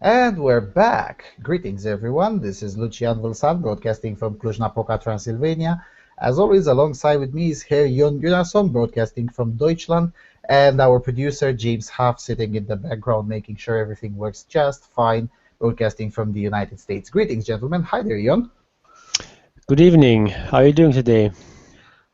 And we're back. Greetings, everyone. This is Lucian Vâlsan, broadcasting from Cluj-Napoca, Transylvania. As always, alongside with me is here Jon Gunnarsson, broadcasting from Deutschland, and our producer James Huff, sitting in the background, making sure everything works just fine, broadcasting from the United States. Greetings, gentlemen. Hi there, Jon. Good evening. How are you doing today?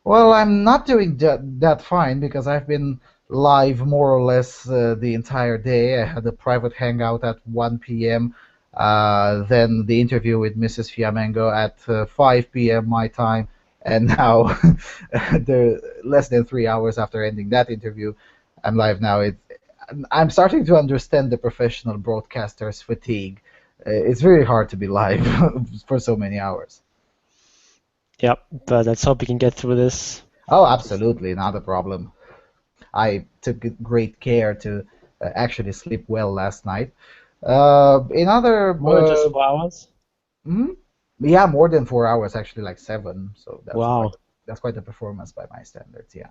Well, I'm not doing that fine because I've been live more or less the entire day. I had a private hangout at 1 p.m., then the interview with Mrs. Fiamengo at 5 p.m. my time, and now, less than 3 hours after ending that interview, I'm live now. I'm starting to understand the professional broadcaster's fatigue. It's very hard to be live for so many hours. Yep, but let's hope we can get through this. Oh, absolutely, not a problem. I took great care to actually sleep well last night. In other, More than just 4 hours? mhm, yeah, more than 4 hours, actually, like 7. So Wow. that's quite a performance by my standards. Yeah.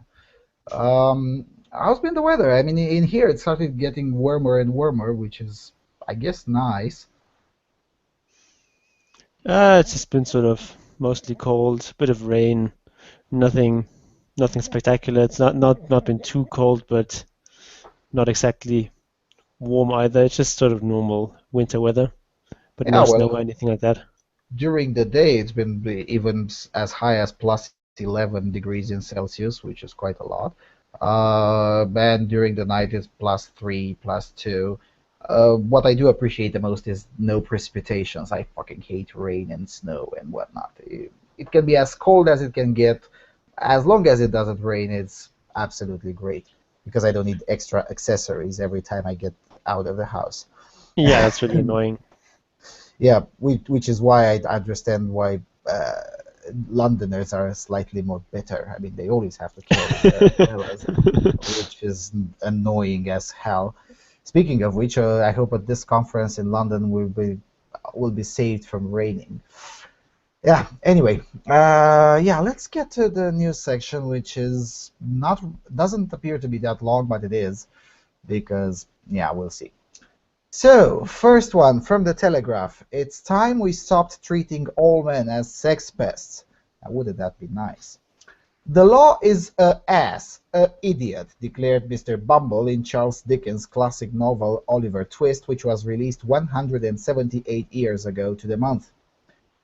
How's been the weather? I mean, in here it started getting warmer and warmer, which is, I guess, nice. It's just been sort of mostly cold, bit of rain, nothing spectacular. It's not been too cold, but not exactly warm either. It's just sort of normal winter weather, but Yeah, no snow or well, anything like that. during the day it's been even as high as plus 11 degrees in Celsius, which is quite a lot. And during the night it's plus 3, plus 2. What I do appreciate the most is no precipitations. I fucking hate rain and snow and whatnot. It can be as cold as it can get. As long as it doesn't rain, it's absolutely great because I don't need extra accessories every time I get out of the house. Yeah, that's really annoying. Yeah, which is why I understand why Londoners are slightly more bitter. I mean, they always have to carry umbrellas, which is annoying as hell. Speaking of which, I hope at this conference in London will be saved from raining. Yeah. Anyway, yeah, let's get to the news section, which is not doesn't appear to be that long, but it is because yeah, we'll see. So, first one from the Telegraph. It's time we stopped treating all men as sex pests. Now, wouldn't that be nice? The law is a ass, a idiot, declared Mr. Bumble in Charles Dickens' classic novel Oliver Twist, which was released 178 years ago to the month.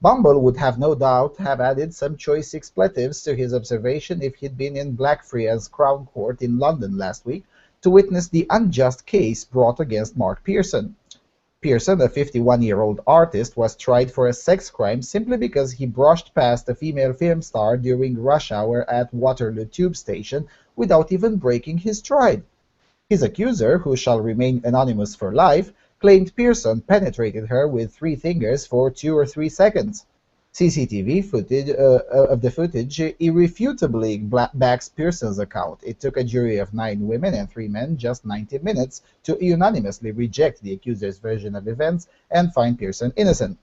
Bumble would have no doubt have added some choice expletives to his observation if he'd been in Blackfriars Crown Court in London last week to witness the unjust case brought against Mark Pearson. Pearson, a 51-year-old artist, was tried for a sex crime simply because he brushed past a female film star during rush hour at Waterloo Tube Station without even breaking his stride. His accuser, who shall remain anonymous for life, claimed Pearson penetrated her with 3 fingers for 2 or 3 seconds. CCTV footage of the footage irrefutably backs Pearson's account. It took a jury of 9 women and 3 men just 90 minutes to unanimously reject the accuser's version of events and find Pearson innocent.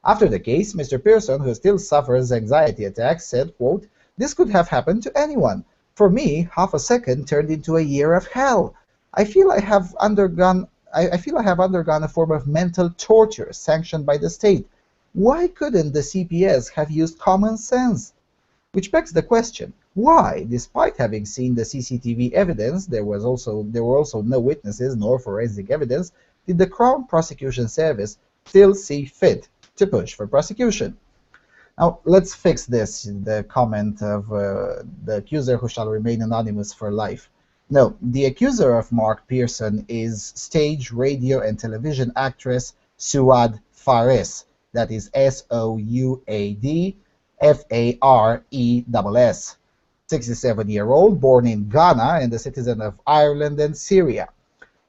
After the case, Mr. Pearson, who still suffers anxiety attacks, said, quote, "This could have happened to anyone. For me, half a second turned into a year of hell. I feel I have undergone a form of mental torture sanctioned by the state. Why couldn't the CPS have used common sense?" Which begs the question, why, despite having seen the CCTV evidence, there were also no witnesses nor forensic evidence, did the Crown Prosecution Service still see fit to push for prosecution? Now, let's fix this, the comment of the accuser who shall remain anonymous for life. No, the accuser of Mark Pearson is stage, radio, and television actress Souad Faris. That is Souad Fares. 67-year-old, born in Ghana and a citizen of Ireland and Syria.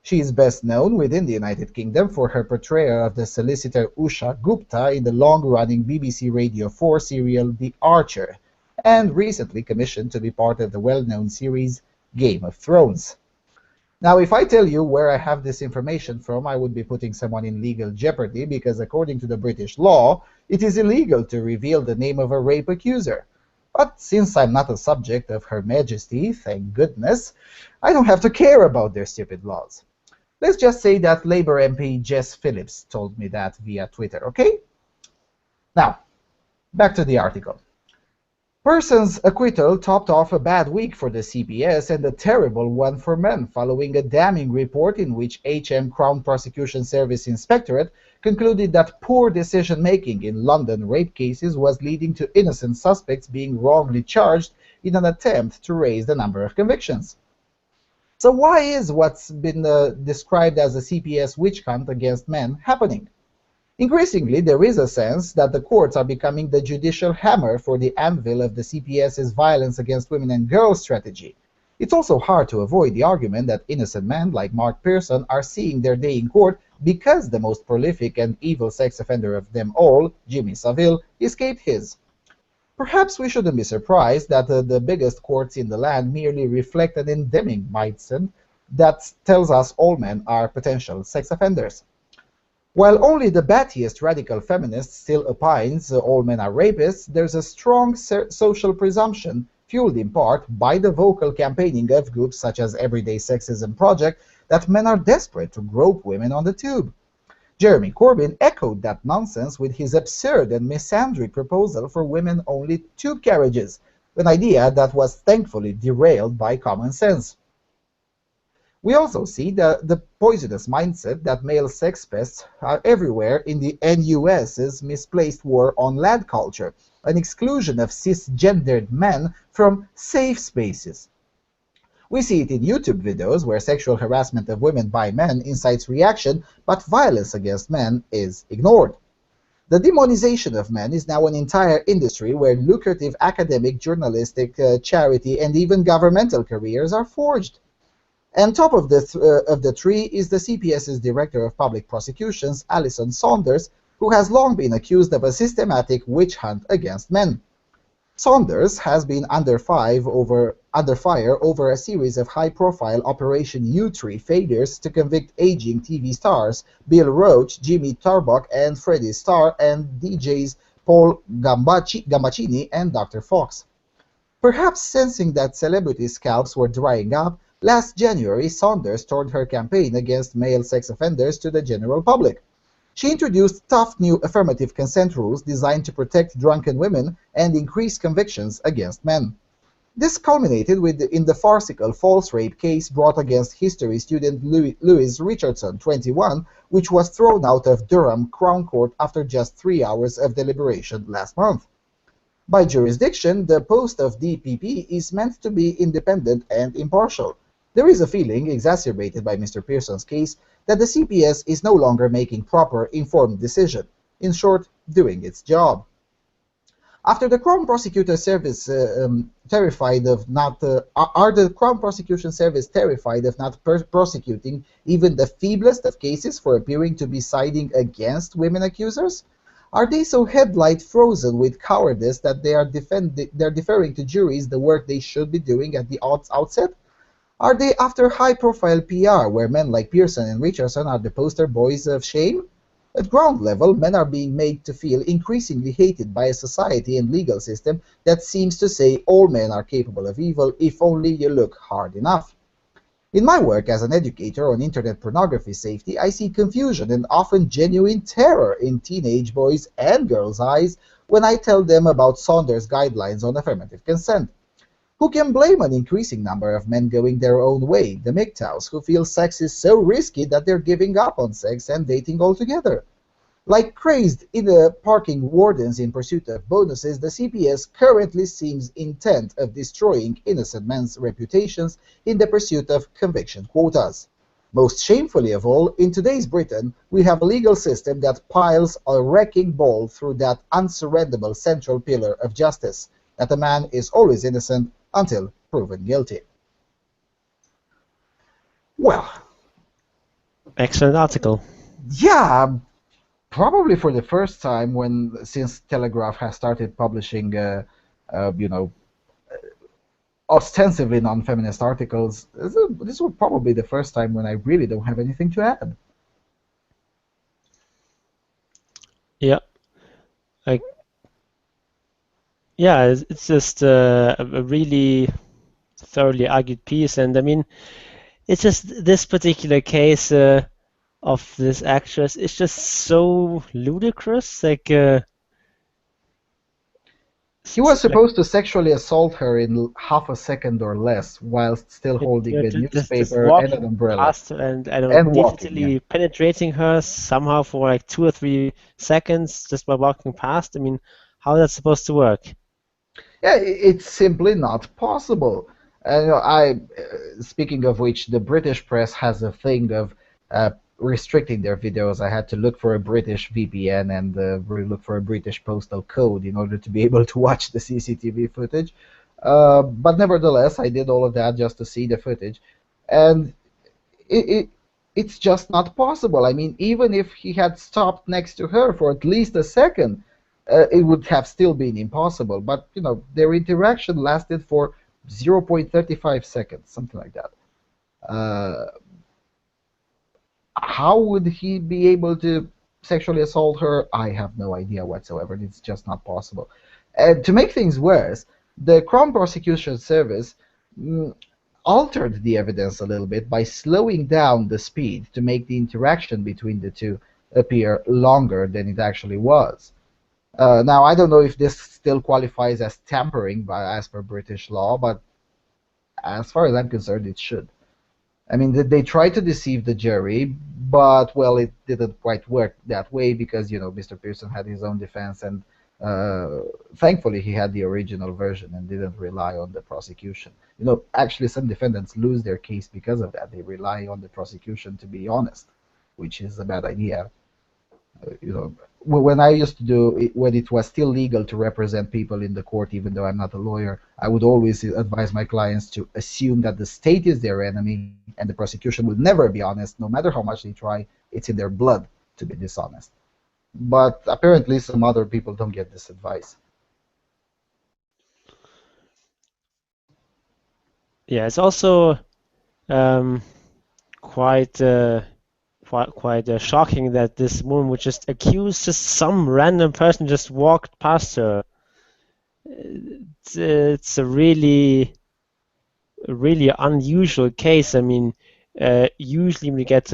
She is best known within the United Kingdom for her portrayal of the solicitor Usha Gupta in the long-running BBC Radio 4 serial The Archer, and recently commissioned to be part of the well-known series Game of Thrones. Now, if I tell you where I have this information from, I would be putting someone in legal jeopardy because according to the British law, it is illegal to reveal the name of a rape accuser. But since I'm not a subject of Her Majesty, thank goodness, I don't have to care about their stupid laws. Let's just say that Labour MP Jess Phillips told me that via Twitter, okay? Now, back to the article. Pearson's acquittal topped off a bad week for the CPS and a terrible one for men, following a damning report in which HM Crown Prosecution Service Inspectorate concluded that poor decision-making in London rape cases was leading to innocent suspects being wrongly charged in an attempt to raise the number of convictions. So why is what's been described as a CPS witch hunt against men happening? Increasingly, there is a sense that the courts are becoming the judicial hammer for the anvil of the CPS's violence against women and girls strategy. It's also hard to avoid the argument that innocent men like Mark Pearson are seeing their day in court because the most prolific and evil sex offender of them all, Jimmy Savile, escaped his. Perhaps we shouldn't be surprised that the biggest courts in the land merely reflect an endemic mindset that tells us all men are potential sex offenders. While only the battiest radical feminist still opines all men are rapists, there's a strong social presumption, fueled in part by the vocal campaigning of groups such as Everyday Sexism Project, that men are desperate to grope women on the tube. Jeremy Corbyn echoed that nonsense with his absurd and misandry proposal for women-only tube carriages, an idea that was thankfully derailed by common sense. We also see the poisonous mindset that male sex pests are everywhere in the NUS's misplaced war on lad culture, an exclusion of cisgendered men from safe spaces. We see it in YouTube videos where sexual harassment of women by men incites reaction, but violence against men is ignored. The demonization of men is now an entire industry where lucrative academic, journalistic, charity, and even governmental careers are forged. And top of the tree is the CPS's Director of Public Prosecutions, Alison Saunders, who has long been accused of a systematic witch hunt against men. Saunders has been under fire over a series of high-profile Operation U-Tree failures to convict aging TV stars Bill Roach, Jimmy Tarbuck, and Freddie Starr, and DJs Paul Gambaccini and Dr. Fox. Perhaps sensing that celebrity scalps were drying up, last January, Saunders turned her campaign against male sex offenders to the general public. She introduced tough new affirmative consent rules designed to protect drunken women and increase convictions against men. This culminated in the farcical false rape case brought against history student Louise Richardson, 21, which was thrown out of Durham Crown Court after just 3 hours of deliberation last month. By jurisdiction, the post of DPP is meant to be independent and impartial. There is a feeling, exacerbated by Mr. Pearson's case, that the CPS is no longer making proper, informed decisions. In short, doing its job. After the Crown Prosecution Service terrified of not... are the Crown Prosecution Service terrified of not prosecuting even the feeblest of cases for appearing to be siding against women accusers? Are they so headlight frozen with cowardice that they're deferring to juries the work they should be doing at the outset? Are they after high-profile PR, where men like Pearson and Richardson are the poster boys of shame? At ground level, men are being made to feel increasingly hated by a society and legal system that seems to say all men are capable of evil if only you look hard enough. In my work as an educator on internet pornography safety, I see confusion and often genuine terror in teenage boys' and girls' eyes when I tell them about Saunders' guidelines on affirmative consent. Who can blame an increasing number of men going their own way, the MGTOWs, who feel sex is so risky that they're giving up on sex and dating altogether? Like crazed parking wardens in pursuit of bonuses, the CPS currently seems intent of destroying innocent men's reputations in the pursuit of conviction quotas. Most shamefully of all, in today's Britain, we have a legal system that piles a wrecking ball through that unsurrenderable central pillar of justice, that a man is always innocent until proven guilty. Well, excellent article. Yeah, probably for the first time since Telegraph has started publishing, ostensibly non-feminist articles, this was probably the first time when I really don't have anything to add. Yeah, it's just a really thoroughly argued piece, and I mean, it's just this particular case of this actress is just so ludicrous. Like, He was supposed to sexually assault her in half a second or less, whilst still holding a just newspaper and an walking umbrella past her and I don't know, and walking. Yeah, digitally penetrating her somehow for like 2 or 3 seconds just by walking past. I mean, how is that supposed to work? yeah, it's simply not possible. Speaking of which, the British press has a thing of restricting their videos. I had to look for a British VPN and look for a British postal code in order to be able to watch the CCTV footage. But nevertheless, I did all of that just to see the footage, and it it's just not possible. I mean, even if he had stopped next to her for at least a second, it would have still been impossible. But their interaction lasted for 0.35 seconds, something like that. Uh, how would he be able to sexually assault her? I have no idea whatsoever. It's just not possible. And to make things worse, the Crown Prosecution Service altered the evidence a little bit by slowing down the speed to make the interaction between the two appear longer than it actually was. Now, I don't know if this still qualifies as tampering as per British law, but as far as I'm concerned, it should. I mean, they tried to deceive the jury, but, well, it didn't quite work that way because, Mr. Pearson had his own defense, and thankfully he had the original version and didn't rely on the prosecution. Actually, some defendants lose their case because of that. They rely on the prosecution to be honest, which is a bad idea. When I used to do it, when it was still legal to represent people in the court, even though I'm not a lawyer, I would always advise my clients to assume that the state is their enemy and the prosecution will never be honest, no matter how much they try. It's in their blood to be dishonest. But apparently some other people don't get this advice. Yeah, it's also quite shocking that this woman would just accuse just some random person just walked past her. It's a really unusual case. I mean, usually we get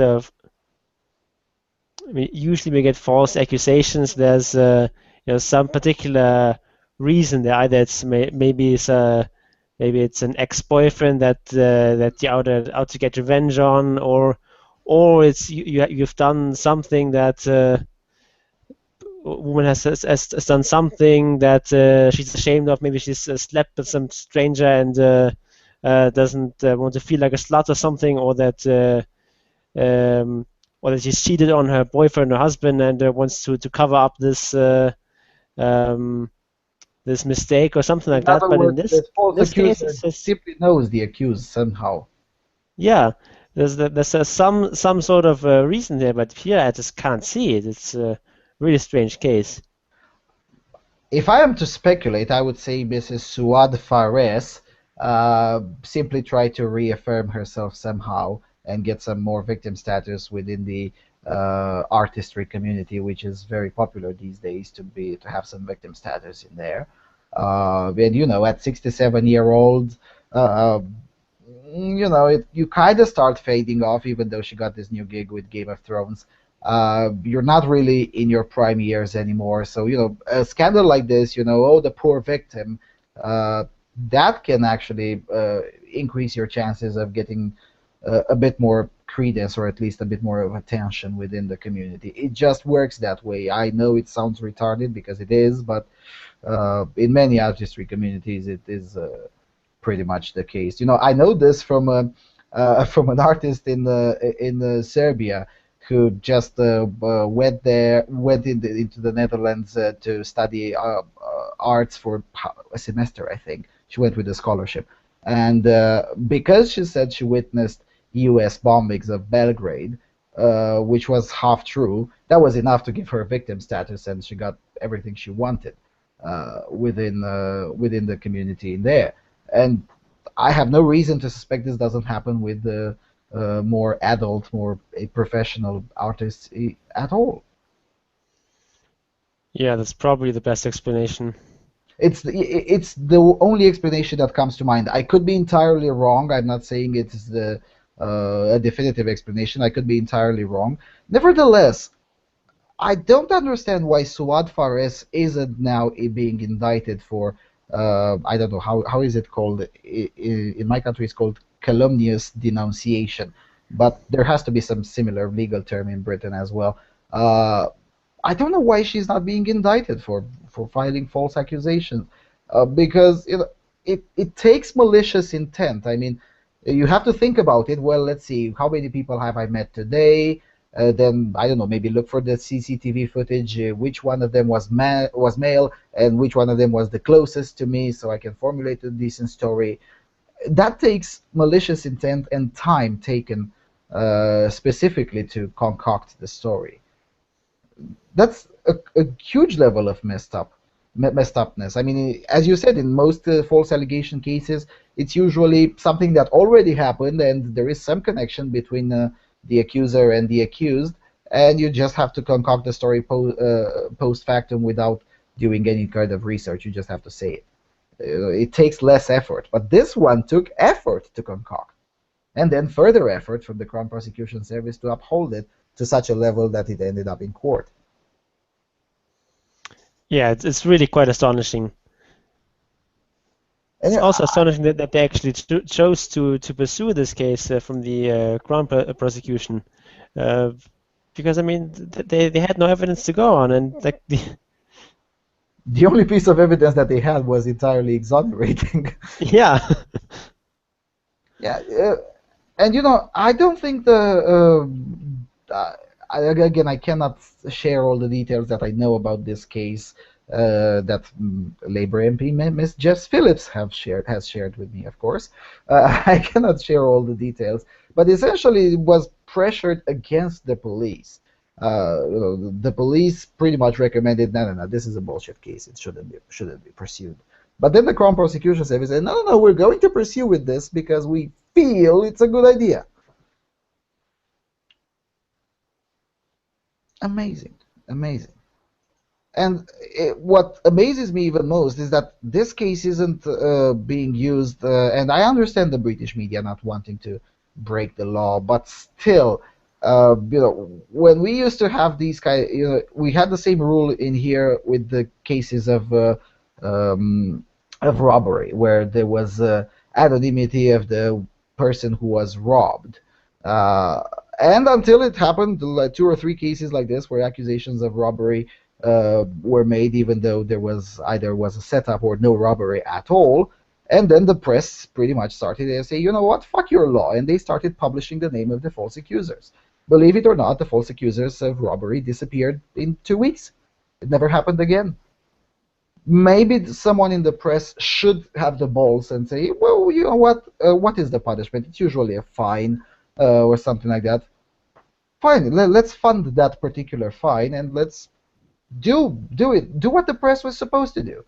false accusations. There's some particular reason there. Either maybe it's an ex-boyfriend that you're out to get revenge on, or it's you've done something that a woman has done something that she's ashamed of. Maybe she's slept with some stranger and doesn't want to feel like a slut or something, or that she's cheated on her boyfriend or husband and wants to cover up this this mistake or something like that. But in this case, it's just simply knows the accused somehow. Yeah, there's some sort of reason there, but here I just can't see it. It's a really strange case. If I am to speculate, I would say Mrs. Souad Faris simply tried to reaffirm herself somehow and get some more victim status within the artistry community, which is very popular these days to have some victim status in there. And at 67-year-old, you kind of start fading off, even though she got this new gig with Game of Thrones. You're not really in your prime years anymore. So, a scandal like this, the poor victim, that can actually increase your chances of getting a bit more credence, or at least a bit more of attention within the community. It just works that way. I know it sounds retarded because it is, but in many artistry communities, it is pretty much the case. I know this from an artist in Serbia who just went into the Netherlands to study arts for a semester, I think. She went with a scholarship, and because she said she witnessed U.S. bombings of Belgrade, which was half true, that was enough to give her victim status, and she got everything she wanted within the community in there. And I have no reason to suspect this doesn't happen with the more adult, more professional artists at all. Yeah, that's probably the best explanation. It's the only explanation that comes to mind. I could be entirely wrong. I'm not saying it's the a definitive explanation. I could be entirely wrong. Nevertheless, I don't understand why Souad Faris isn't now being indicted for, I don't know, how is it called? In my country, it's called calumnious denunciation. But there has to be some similar legal term in Britain as well. Uh, I don't know why she's not being indicted for filing false accusations, because it takes malicious intent. I mean, you have to think about it. Well, let's see, how many people have I met today? Then I don't know, maybe look for the CCTV footage. Which one of them was male, and which one of them was the closest to me, so I can formulate a decent story. That takes malicious intent and time taken specifically to concoct the story. That's a huge level of messed upness. I mean, as you said, in most false allegation cases, it's usually something that already happened, and there is some connection between the accuser and the accused, and you just have to concoct the story post factum without doing any kind of research. You just have to say it. It takes less effort, but this one took effort to concoct, and then further effort from the Crown Prosecution Service to uphold it to such a level that it ended up in court. Yeah, it's really quite astonishing. It's also astonishing that they actually chose to pursue this case from the Crown prosecution, because I mean they had no evidence to go on, and like the only piece of evidence that they had was entirely exonerating. Yeah. Yeah, and I don't think again, I cannot share all the details that I know about this case that Labour MP Ms Jess Phillips has shared with me, of course. I cannot share all the details, but essentially it was pressured against the police. The police pretty much recommended, no, this is a bullshit case. It shouldn't be pursued. But then the Crown Prosecution Service said, no, we're going to pursue with this because we feel it's a good idea. Amazing. And what amazes me even most is that this case isn't being used, and I understand the British media not wanting to break the law, but still, when we used to have these we had the same rule in here with the cases of robbery, where there was anonymity of the person who was robbed. And until it happened, like 2 or 3 cases like this, where accusations of robbery were made, even though there was either a setup or no robbery at all. And then the press pretty much started to say, you know what, fuck your law, and they started publishing the name of the false accusers. Believe it or not, the false accusers of robbery disappeared in 2 weeks. It never happened again. Maybe someone in the press should have the balls and say, well, you know what is the punishment? It's usually a fine or something like that. Fine, let's fund that particular fine, and let's do what the press was supposed to do.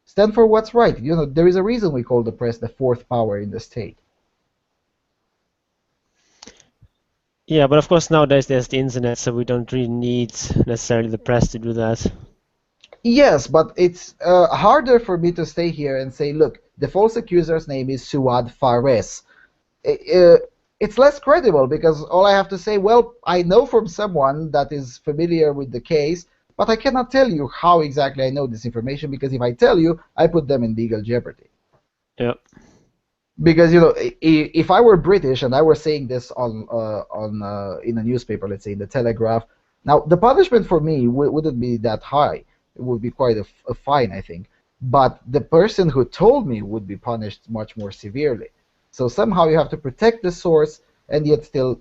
Stand for what's right. There is a reason we call the press the 4th power in the state. Yeah, but of course nowadays there's the internet, so we don't really need necessarily the press to do that. Yes, but it's harder for me to stay here and say, look, the false accuser's name is Souad Faris. It's less credible because all I have to say, well, I know from someone that is familiar with the case, but I cannot tell you how exactly I know this information, because if I tell you, I put them in legal jeopardy. Yeah. Because if I were British and I were saying this in a newspaper, let's say in the Telegraph, now the punishment for me wouldn't be that high. It would be quite a fine, I think. But the person who told me would be punished much more severely. So somehow you have to protect the source and yet still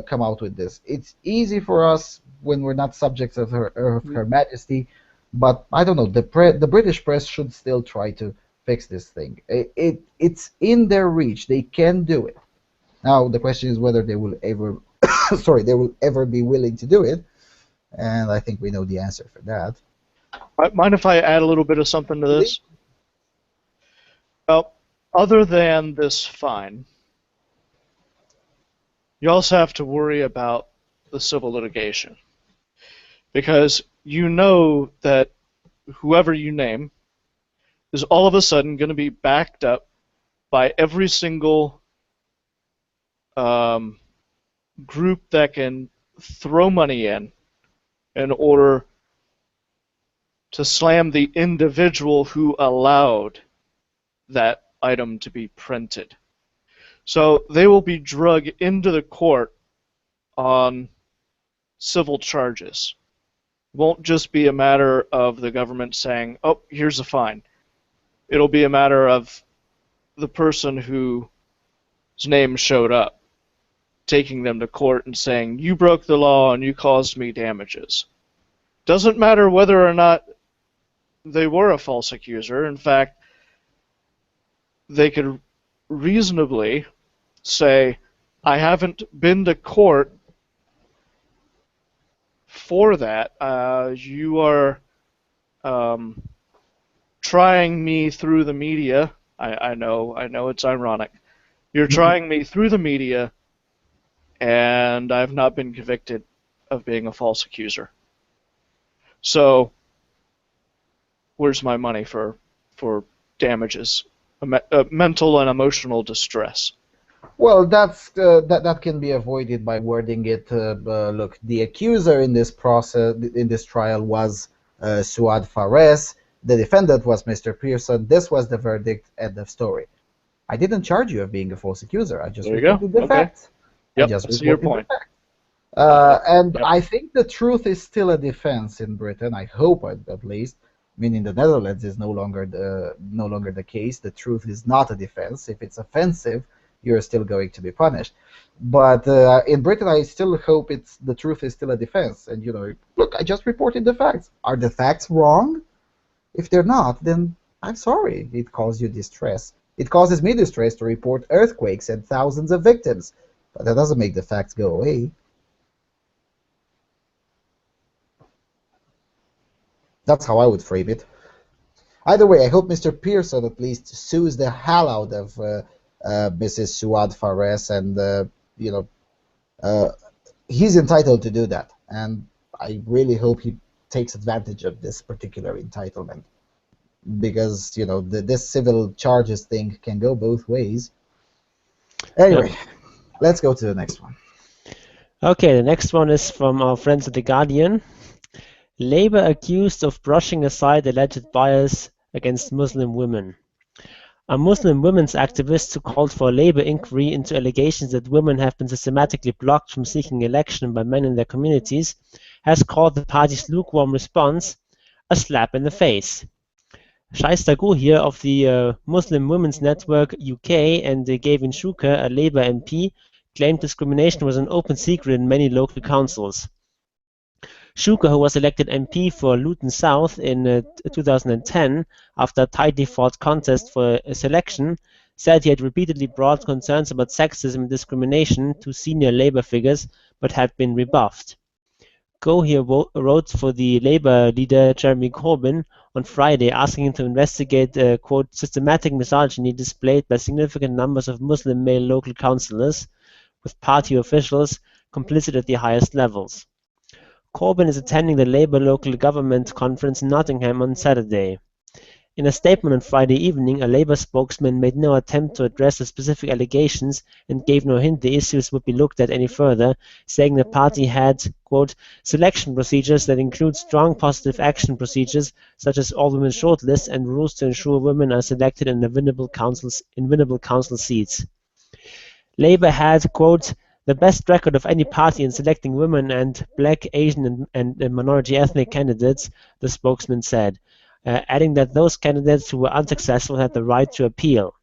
come out with this. It's easy for us when we're not subjects of Her Majesty, but I don't know. The British press should still try to fix this thing. It's in their reach. They can do it. Now the question is whether they will ever, ever be willing to do it. And I think we know the answer for that. Mind if I add a little bit of something to this? Well, other than this fine, you also have to worry about the civil litigation. Because you know that whoever you name is all of a sudden going to be backed up by every single group that can throw money in order to slam the individual who allowed that item to be printed. So they will be drug into the court on civil charges. It won't just be a matter of the government saying, oh, here's a fine. It'll be a matter of the person whose name showed up taking them to court and saying, you broke the law and you caused me damages. Doesn't matter whether or not they were a false accuser. In fact, they could reasonably say, I haven't been to court for that. You are trying me through the media. I know it's ironic. You're trying me through the media, and I've not been convicted of being a false accuser. So, where's my money for damages, mental and emotional distress? Well, that can be avoided by wording it. Look, the accuser in this trial was Souad Faris. The defendant was Mr. Pearson. This was the verdict. End of story. I didn't charge you of being a false accuser. I just reported the facts. Yep, that's your point. And I think the truth is still a defense in Britain. I hope, at least. I mean, in the Netherlands is no longer the case. The truth is not a defense. If it's offensive, you're still going to be punished. But in Britain, I still hope the truth is still a defense. And look, I just reported the facts. Are the facts wrong? If they're not, then I'm sorry. It caused you distress. It causes me distress to report earthquakes and thousands of victims. But that doesn't make the facts go away. That's how I would frame it. Either way, I hope Mr. Pearson at least sues the hell out of Mrs. Souad Faris, and he's entitled to do that. And I really hope he takes advantage of this particular entitlement, because this civil charges thing can go both ways. Anyway, let's go to the next one. Okay, the next one is from our friends at The Guardian. Labour accused of brushing aside alleged bias against Muslim women. A Muslim women's activist who called for a Labour inquiry into allegations that women have been systematically blocked from seeking election by men in their communities has called the party's lukewarm response a slap in the face. Shaista Gohir of the Muslim Women's Network UK and Gavin Shuker, a Labour MP, claimed discrimination was an open secret in many local councils. Shuker, who was elected MP for Luton South in 2010 after a tightly fought contest for a selection, said he had repeatedly brought concerns about sexism and discrimination to senior Labour figures but had been rebuffed. Gohir wrote for the Labour leader Jeremy Corbyn on Friday, asking him to investigate quote, systematic misogyny displayed by significant numbers of Muslim male local councillors, with party officials complicit at the highest levels. Corbyn is attending the Labour local government conference in Nottingham on Saturday. In a statement on Friday evening, a Labour spokesman made no attempt to address the specific allegations and gave no hint the issues would be looked at any further, saying the party had, quote, selection procedures that include strong positive action procedures such as all-women shortlists and rules to ensure women are selected in winnable council seats. Labour had, quote, the best record of any party in selecting women and black, Asian and minority ethnic candidates, the spokesman said, adding that those candidates who were unsuccessful had the right to appeal.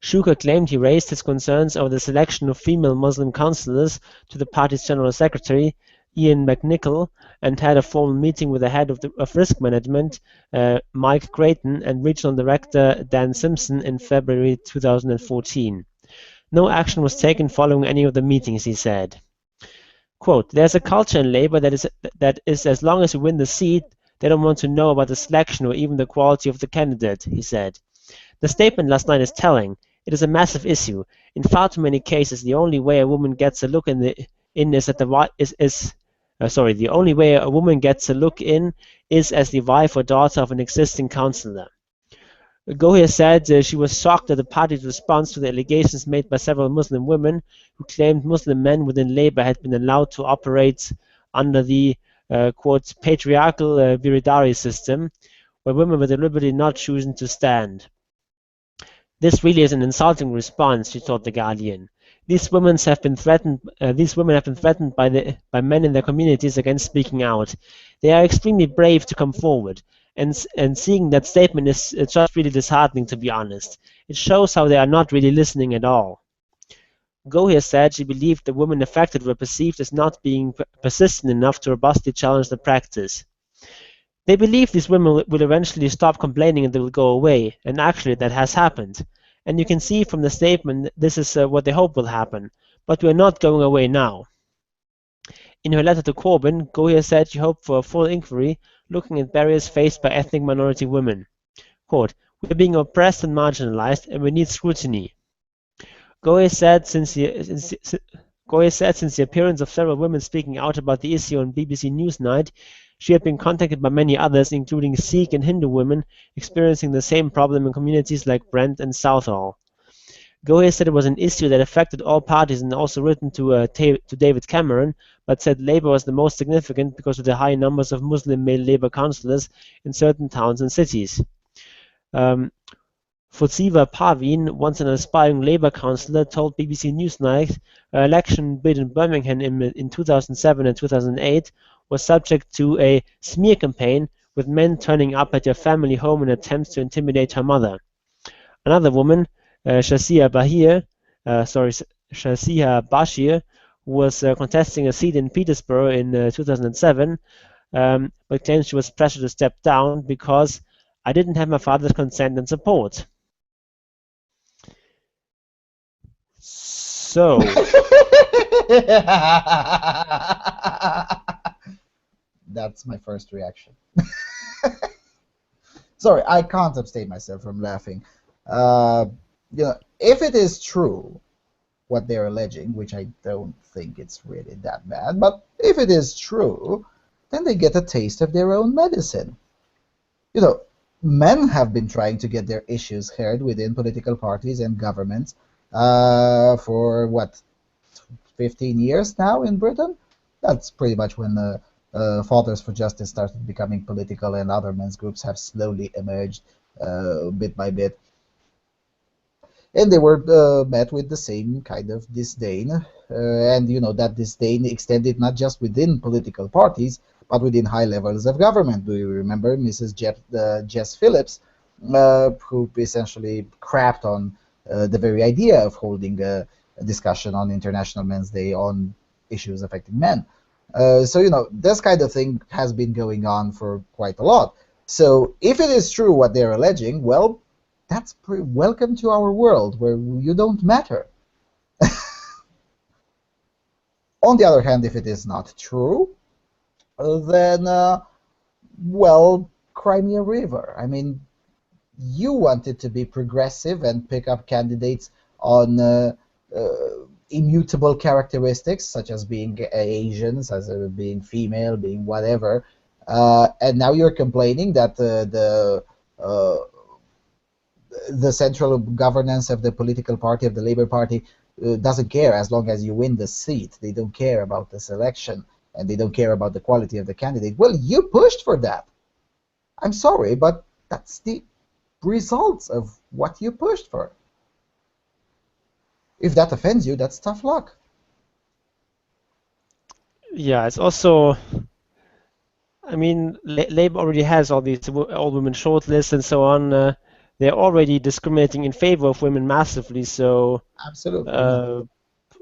Shuker claimed he raised his concerns over the selection of female Muslim councillors to the party's General Secretary, Ian McNichol, and had a formal meeting with the head of risk management, Mike Creighton, and regional director Dan Simpson in February 2014. No action was taken following any of the meetings, he said. Quote, there's a culture in Labour that is as long as you win the seat, they don't want to know about the selection or even the quality of the candidate, he said. The statement last night is telling. It is a massive issue. In far too many cases, the only way a woman gets a look the only way a woman gets a look in is as the wife or daughter of an existing councillor. Gohir said she was shocked at the party's response to the allegations made by several Muslim women who claimed Muslim men within Labour had been allowed to operate under the quote, patriarchal viridari system, where women were deliberately not choosing to stand. This really is an insulting response, she told The Guardian. These women have been threatened by men in their communities against speaking out. They are extremely brave to come forward, and seeing that statement is just really disheartening, to be honest. It shows how they are not really listening at all. Gohir said she believed the women affected were perceived as not being persistent enough to robustly challenge the practice. They believe these women will eventually stop complaining and they will go away, and actually that has happened. And you can see from the statement this is what they hope will happen, but we are not going away now. In her letter to Corbyn, Gohir said she hoped for a full inquiry looking at barriers faced by ethnic minority women. Quote, "We are being oppressed and marginalized, and we need scrutiny." Gohir said since the appearance of several women speaking out about the issue on BBC Newsnight, she had been contacted by many others, including Sikh and Hindu women, experiencing the same problem in communities like Brent and Southall. Gohir said it was an issue that affected all parties and also written to David Cameron, but said Labour was the most significant because of the high numbers of Muslim male Labour councillors in certain towns and cities. Fuziva Parveen, once an aspiring Labour councillor, told BBC Newsnight her election bid in Birmingham in 2007 and 2008 was subject to a smear campaign, with men turning up at her family home in attempts to intimidate her mother. Another woman, Shazia Bashir, was contesting a seat in Peterborough in 2007, but claimed she was pressured to step down because I didn't have my father's consent and support. So, that's my first reaction. Sorry, I can't abstain myself from laughing. If it is true what they're alleging, which I don't think it's really that bad, but if it is true, then they get a taste of their own medicine. Men have been trying to get their issues heard within political parties and governments for what, 15 years now in Britain? That's pretty much when Fathers for Justice started becoming political, and other men's groups have slowly emerged bit by bit. And they were met with the same kind of disdain, and that disdain extended not just within political parties, but within high levels of government. Do you remember Mrs. Jess Phillips, who essentially crapped on the very idea of holding a discussion on International Men's Day on issues affecting men? So this kind of thing has been going on for quite a lot. So if it is true what they're alleging, well, that's welcome to our world where you don't matter. On the other hand, if it is not true, then, well, cry me a river. I mean, you wanted to be progressive and pick up candidates on immutable characteristics, such as being Asians, as being female, being whatever, and now you're complaining that the central governance of the political party, of the Labour Party, doesn't care as long as you win the seat. They don't care about the selection, and they don't care about the quality of the candidate. Well, you pushed for that. I'm sorry, but that's the results of what you pushed for. If that offends you, that's tough luck. Yeah, it's also, I mean, Labour already has all these all-women shortlists and so on. They're already discriminating in favor of women massively, so Absolutely.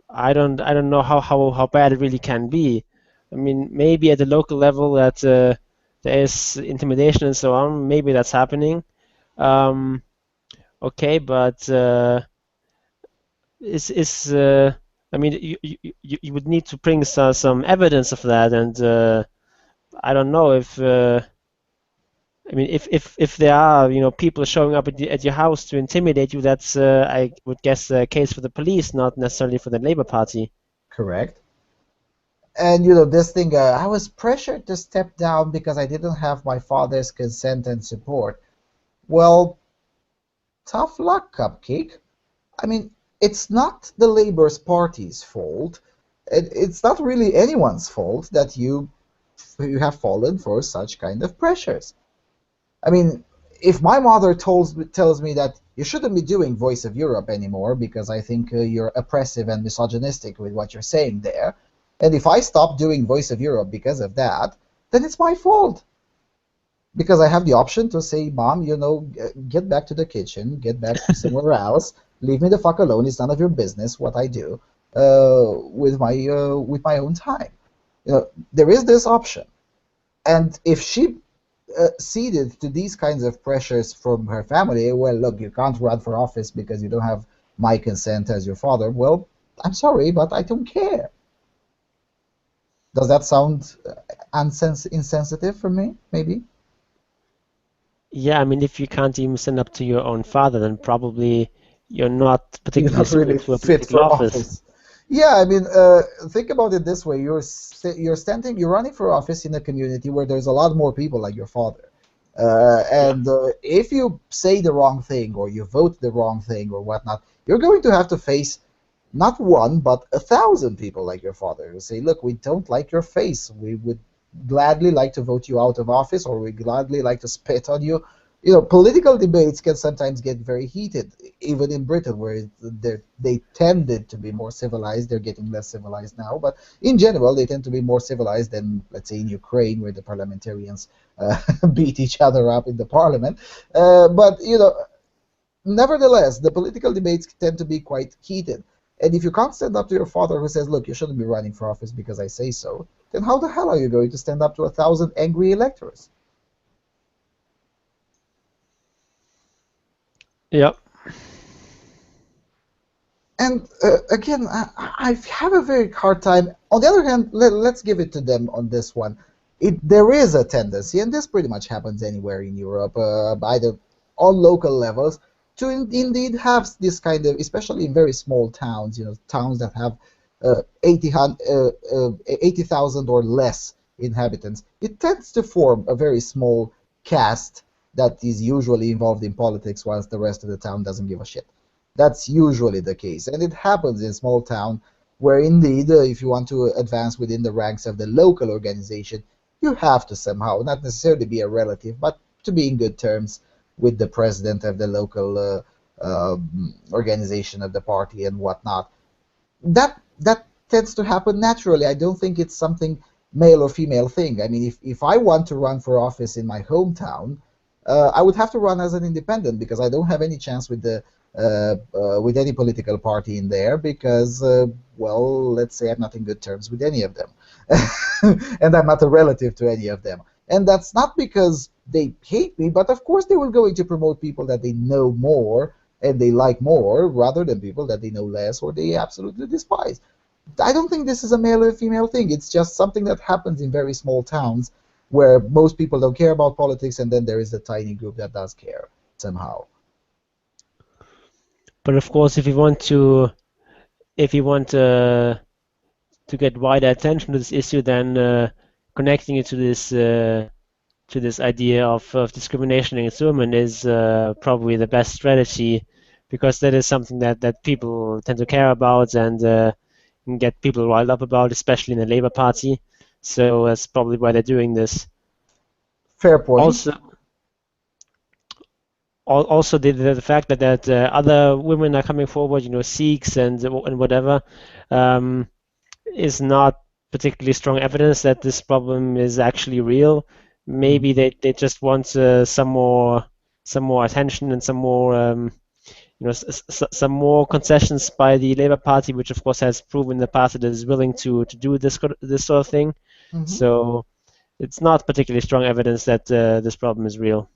I don't know how bad it really can be. I mean, maybe at the local level that there is intimidation and so on. Maybe that's happening. Okay, but I mean, you would need to bring some evidence of that, and I don't know if I mean if there are people showing up at your house to intimidate you, that's I would guess a case for the police, not necessarily for the Labour Party. Correct. And this thing, I was pressured to step down because I didn't have my father's consent and support. Well, tough luck, Cupcake. I mean, it's not the Labour Party's fault. It's not really anyone's fault that you have fallen for such kind of pressures. I mean, if my mother tells me that you shouldn't be doing Voice of Europe anymore because I think you're oppressive and misogynistic with what you're saying there, and if I stop doing Voice of Europe because of that, then it's my fault. Because I have the option to say, Mom, get back to the kitchen, get back somewhere else, leave me the fuck alone. It's none of your business what I do with my own time. There is this option, and if she ceded to these kinds of pressures from her family, well, look, you can't run for office because you don't have my consent as your father. Well, I'm sorry, but I don't care. Does that sound insensitive for me? Maybe. Yeah, I mean, if you can't even stand up to your own father, then probably you're not particularly really suited to a fit political for office. Yeah, I mean, think about it this way: you're running for office in a community where there's a lot more people like your father, and if you say the wrong thing or you vote the wrong thing or whatnot, you're going to have to face not one but 1,000 people like your father who say, "Look, we don't like your face. We would gladly like to vote you out of office, or we gladly like to spit on you." Political debates can sometimes get very heated, even in Britain, where they tended to be more civilized. They're getting less civilized now, but in general, they tend to be more civilized than, let's say, in Ukraine, where the parliamentarians beat each other up in the parliament. But nevertheless, the political debates tend to be quite heated. And if you can't stand up to your father who says, "Look, you shouldn't be running for office because I say so," then how the hell are you going to stand up to 1,000 angry electors? Yep. And again, I have a very hard time. On the other hand, let's give it to them on this one. There is a tendency, and this pretty much happens anywhere in Europe, either on local levels, to indeed have this kind of, especially in very small towns, towns that have 80,000 or less inhabitants. It tends to form a very small caste that is usually involved in politics, whilst the rest of the town doesn't give a shit. That's usually the case, and it happens in small town where indeed, if you want to advance within the ranks of the local organization, you have to somehow, not necessarily be a relative, but to be in good terms with the president of the local organization of the party and whatnot. That tends to happen naturally. I don't think it's something male or female thing. I mean, if I want to run for office in my hometown, I would have to run as an independent because I don't have any chance with any political party in there because, well, let's say I'm not in good terms with any of them, and I'm not a relative to any of them. And that's not because they hate me, but of course they will going to promote people that they know more and they like more rather than people that they know less or they absolutely despise. I don't think this is a male or female thing. It's just something that happens in very small towns where most people don't care about politics, and then there is a tiny group that does care somehow. But of course, if you want to get wider attention to this issue, then connecting it to this idea of discrimination against women is probably the best strategy, because that is something that people tend to care about and can get people riled up about, especially in the Labour Party. So that's probably why they're doing this. Fair point. Also the fact that other women are coming forward, Sikhs and whatever, is not particularly strong evidence that this problem is actually real. Maybe they just want some more attention and some more some more concessions by the Labour Party, which of course has proven in the past that it is willing to do this sort of thing. Mm-hmm. So it's not particularly strong evidence that this problem is real.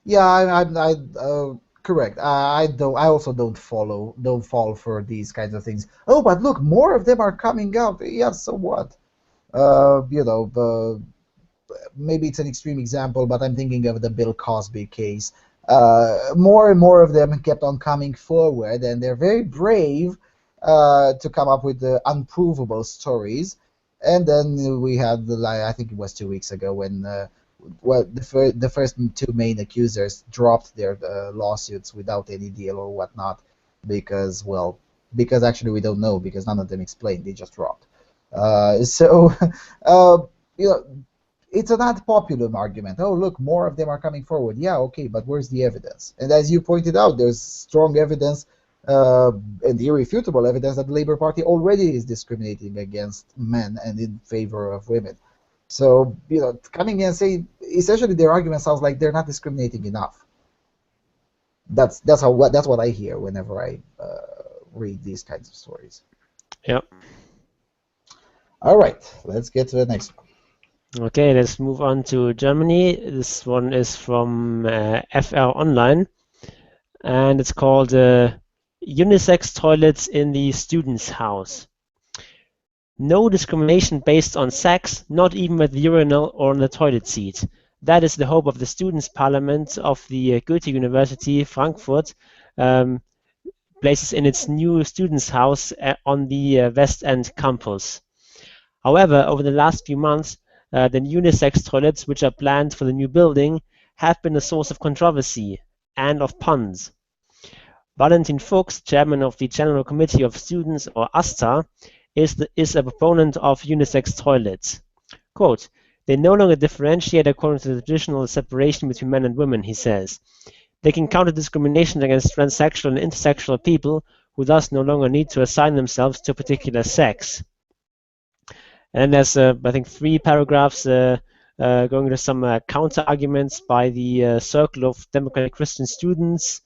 Yeah, I correct. I also don't fall for these kinds of things. Oh, but look, more of them are coming out. Yeah, so what? Maybe it's an extreme example, but I'm thinking of the Bill Cosby case. More and more of them kept on coming forward, and they're very brave to come up with the unprovable stories. And then we had, I think it was 2 weeks ago, when well, the first two main accusers dropped their lawsuits without any deal or whatnot because, well, because actually we don't know, because none of them explained. They just dropped. So, uh, you know, it's an ad populum argument. Oh, look, more of them are coming forward. Yeah, okay, but where's the evidence? And as you pointed out, there's strong evidence and irrefutable evidence that the Labour Party already is discriminating against men and in favor of women. So, coming in and saying, essentially their argument sounds like they're not discriminating enough. That's what I hear whenever I read these kinds of stories. Yep. All right, let's get to the next one. Okay, let's move on to Germany. This one is from FR Online, and it's called Unisex Toilets in the Students' House. No discrimination based on sex, not even at the urinal or on the toilet seat. That is the hope of the Students' Parliament of the Goethe University, Frankfurt, places in its new Students' House on the West End campus. However, over the last few months, the unisex toilets which are planned for the new building have been a source of controversy and of puns. Valentin Fuchs, chairman of the General Committee of Students, or ASTA, is a proponent of unisex toilets. Quote, "They no longer differentiate according to the traditional separation between men and women," he says. "They can counter discrimination against transsexual and intersexual people who thus no longer need to assign themselves to a particular sex." And there's, I think, 3 paragraphs going into some counter-arguments by the Circle of Democratic Christian Students,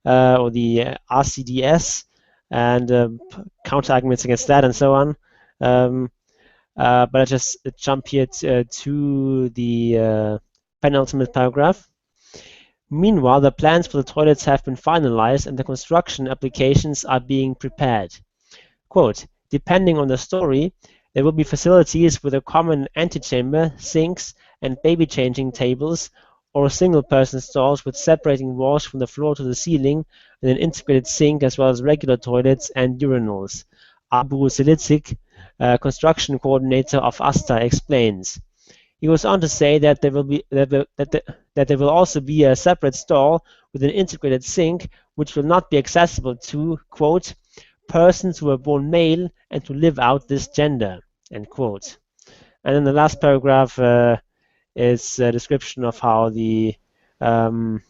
or the RCDS, and counter-arguments against that and so on. But I just jump here to the penultimate paragraph. Meanwhile, the plans for the toilets have been finalized and the construction applications are being prepared. Quote, "Depending on the story, there will be facilities with a common antechamber, sinks, and baby changing tables, or single-person stalls with separating walls from the floor to the ceiling, and an integrated sink as well as regular toilets and urinals." Abu Selitzik, construction coordinator of ASTA, explains. He goes on to say that there will also be a separate stall with an integrated sink, which will not be accessible to, quote, "persons who are born male and who live out this gender," end quote. And then the last paragraph is a description of how these plans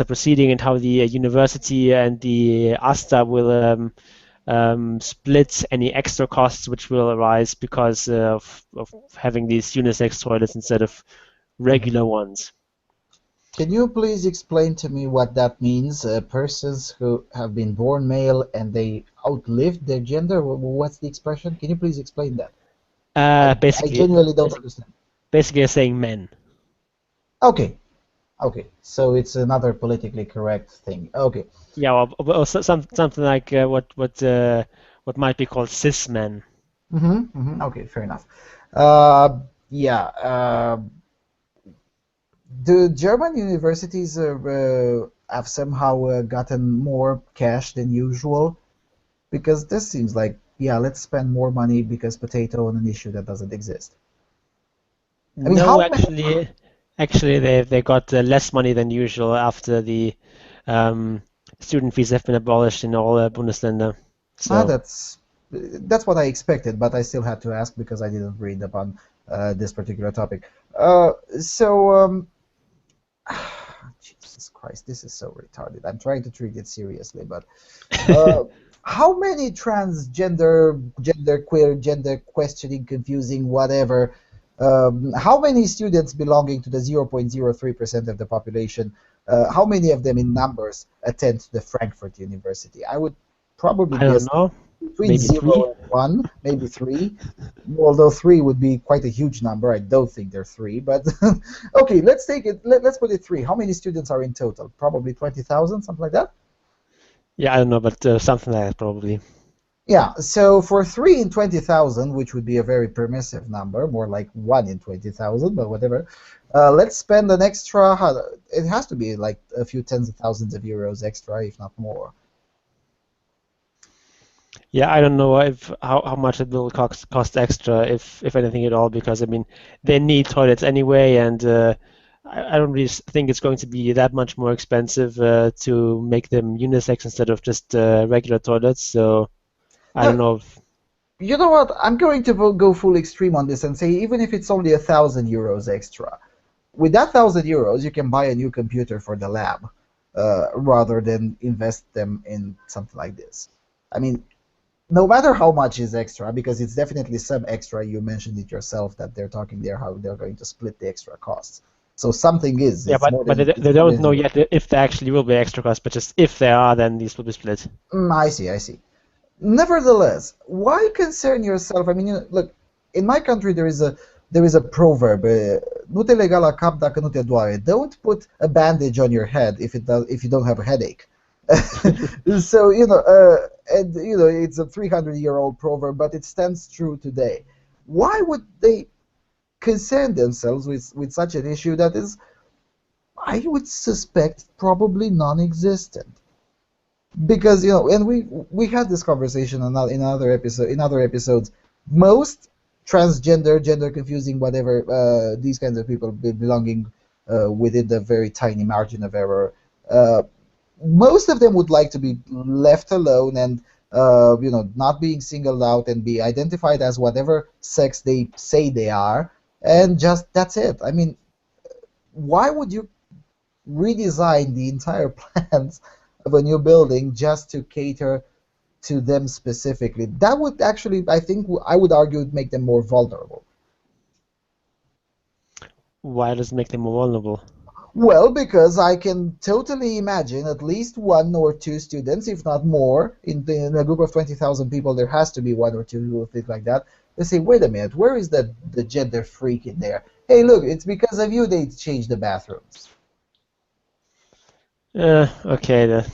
are proceeding and how the university and the ASTA will split any extra costs which will arise because of having these unisex toilets instead of regular ones. Can you please explain to me what that means? Persons who have been born male and they outlived their gender? What's the expression? Can you please explain that? I genuinely don't understand. Basically, saying men. Okay. So it's another politically correct thing. Okay. Yeah, or something like what might be called cis men. Okay, fair enough. The German universities have somehow gotten more cash than usual, because this seems like, let's spend more money because potato on an issue that doesn't exist. I mean, no, actually, they got less money than usual after the student fees have been abolished in all Bundesländer. So that's what I expected, but I still had to ask because I didn't read up on this particular topic. Jesus Christ, this is so retarded. I'm trying to treat it seriously, but how many transgender, genderqueer, gender questioning, confusing, whatever, how many students belonging to the 0.03% of the population, how many of them in numbers attend the Frankfurt University? I would probably guess between maybe 0 3. and 1, maybe 3. Although 3 would be quite a huge number. I don't think they're 3, but okay, let's take it. Let's put it 3. How many students are in total? Probably 20,000, something like that. Yeah, I don't know, but something like that probably. Yeah, so for 3 in 20,000, which would be a very permissive number, more like 1 in 20,000, but whatever, let's spend an extra, it has to be like a few tens of thousands of euros extra, if not more. Yeah, I don't know if how much it will cost extra, if anything at all, because I mean they need toilets anyway, and I don't really think it's going to be that much more expensive to make them unisex instead of just regular toilets. So I don't Now, know. you know what? I'm going to go full extreme on this and say even if it's only €1,000 extra, with that €1,000 you can buy a new computer for the lab, rather than invest them in something like this. I mean, no matter how much is extra, because it's definitely some extra. You mentioned it yourself that they're talking there how they're going to split the extra costs. So something is. Yeah, It's but more but than they it's more don't than know zero. yet if there actually will be extra costs, but just if there are, then these will be split. I see. I see. Nevertheless, why concern yourself? I mean, look, in my country there is a proverb, "Nu te lega la cap dacă nu te doare." Don't put a bandage on your head if you don't have a headache. So and it's a 300-year-old proverb, but it stands true today. Why would they concern themselves with such an issue that is, I would suspect, probably non-existent? Because and we had this conversation in other episodes. Most transgender, gender confusing, whatever, these kinds of people belonging within the very tiny margin of error, most of them would like to be left alone and not being singled out and be identified as whatever sex they say they are, and just that's it. I mean, why would you redesign the entire plans of a new building just to cater to them specifically? That would actually, I think, I would argue, would make them more vulnerable. Why does it make them more vulnerable? Well, because I can totally imagine at least one or two students, if not more, in a group of 20,000 people, there has to be one or two who will think like that. They say, wait a minute, where is the gender freak in there? Hey, look, it's because of you they changed the bathrooms. Okay,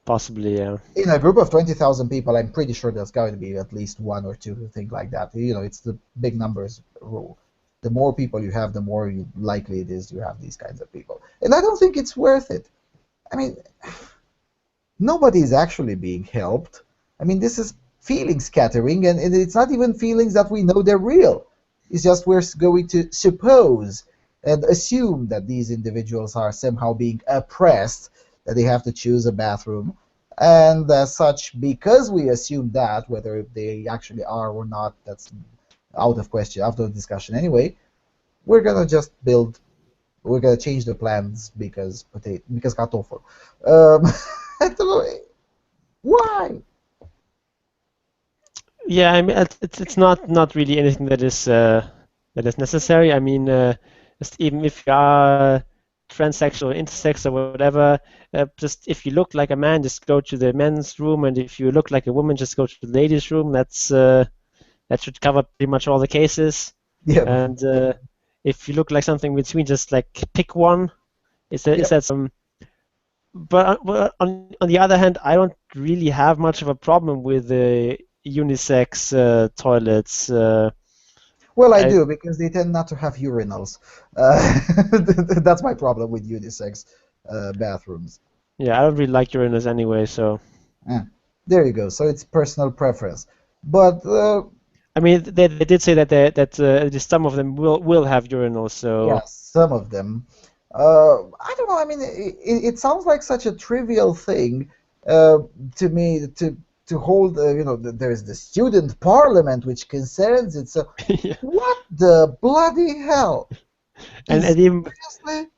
possibly, yeah. In a group of 20,000 people, I'm pretty sure there's going to be at least one or two who think like that. It's the big numbers rule. The more people you have, the more likely it is you have these kinds of people. And I don't think it's worth it. I mean, nobody is actually being helped. I mean, this is feeling scattering, and it's not even feelings that we know they're real. It's just we're going to suppose and assume that these individuals are somehow being oppressed, that they have to choose a bathroom. And as such, because we assume that, whether they actually are or not, that's out of question, out of discussion anyway, we're gonna just build, we're gonna change the plans because kartoffel. I don't know, why? Yeah, I mean, it's not really anything that is necessary. I mean, just even if you are transsexual or intersex or whatever, just if you look like a man, just go to the men's room, and if you look like a woman, just go to the ladies' room. That should cover pretty much all the cases. Yeah, And if you look like something between, just like pick one. yeah. Is that some? But on the other hand, I don't really have much of a problem with the unisex toilets. Well, I I do because they tend not to have urinals. That's my problem with unisex bathrooms. Yeah, I don't really like urinals anyway. So Eh, there you go. So it's personal preference. But I mean, they did say that some of them will have urinals. yeah, So some of them. I don't know. I mean, it sounds like such a trivial thing uh, to me to hold. There's the student parliament which concerns it. So yeah. what the bloody hell And is even seriously?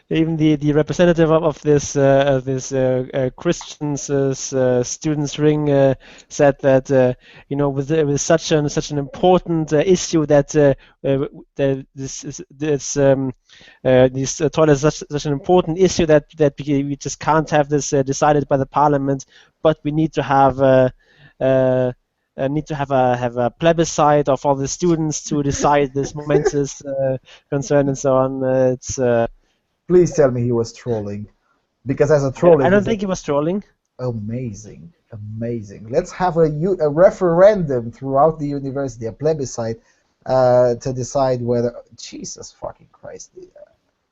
the representative of this Christians students ring said that with such an important issue that these toilets are such an important issue that we just can't have this decided by the parliament, but we need to have uh, have a plebiscite of all the students to decide this momentous concern and so on. It's Please tell me he was trolling, because as a I trolling, don't he's think he was trolling. amazing, amazing. Let's have a referendum throughout the university, a plebiscite, to decide whether. Jesus fucking Christ.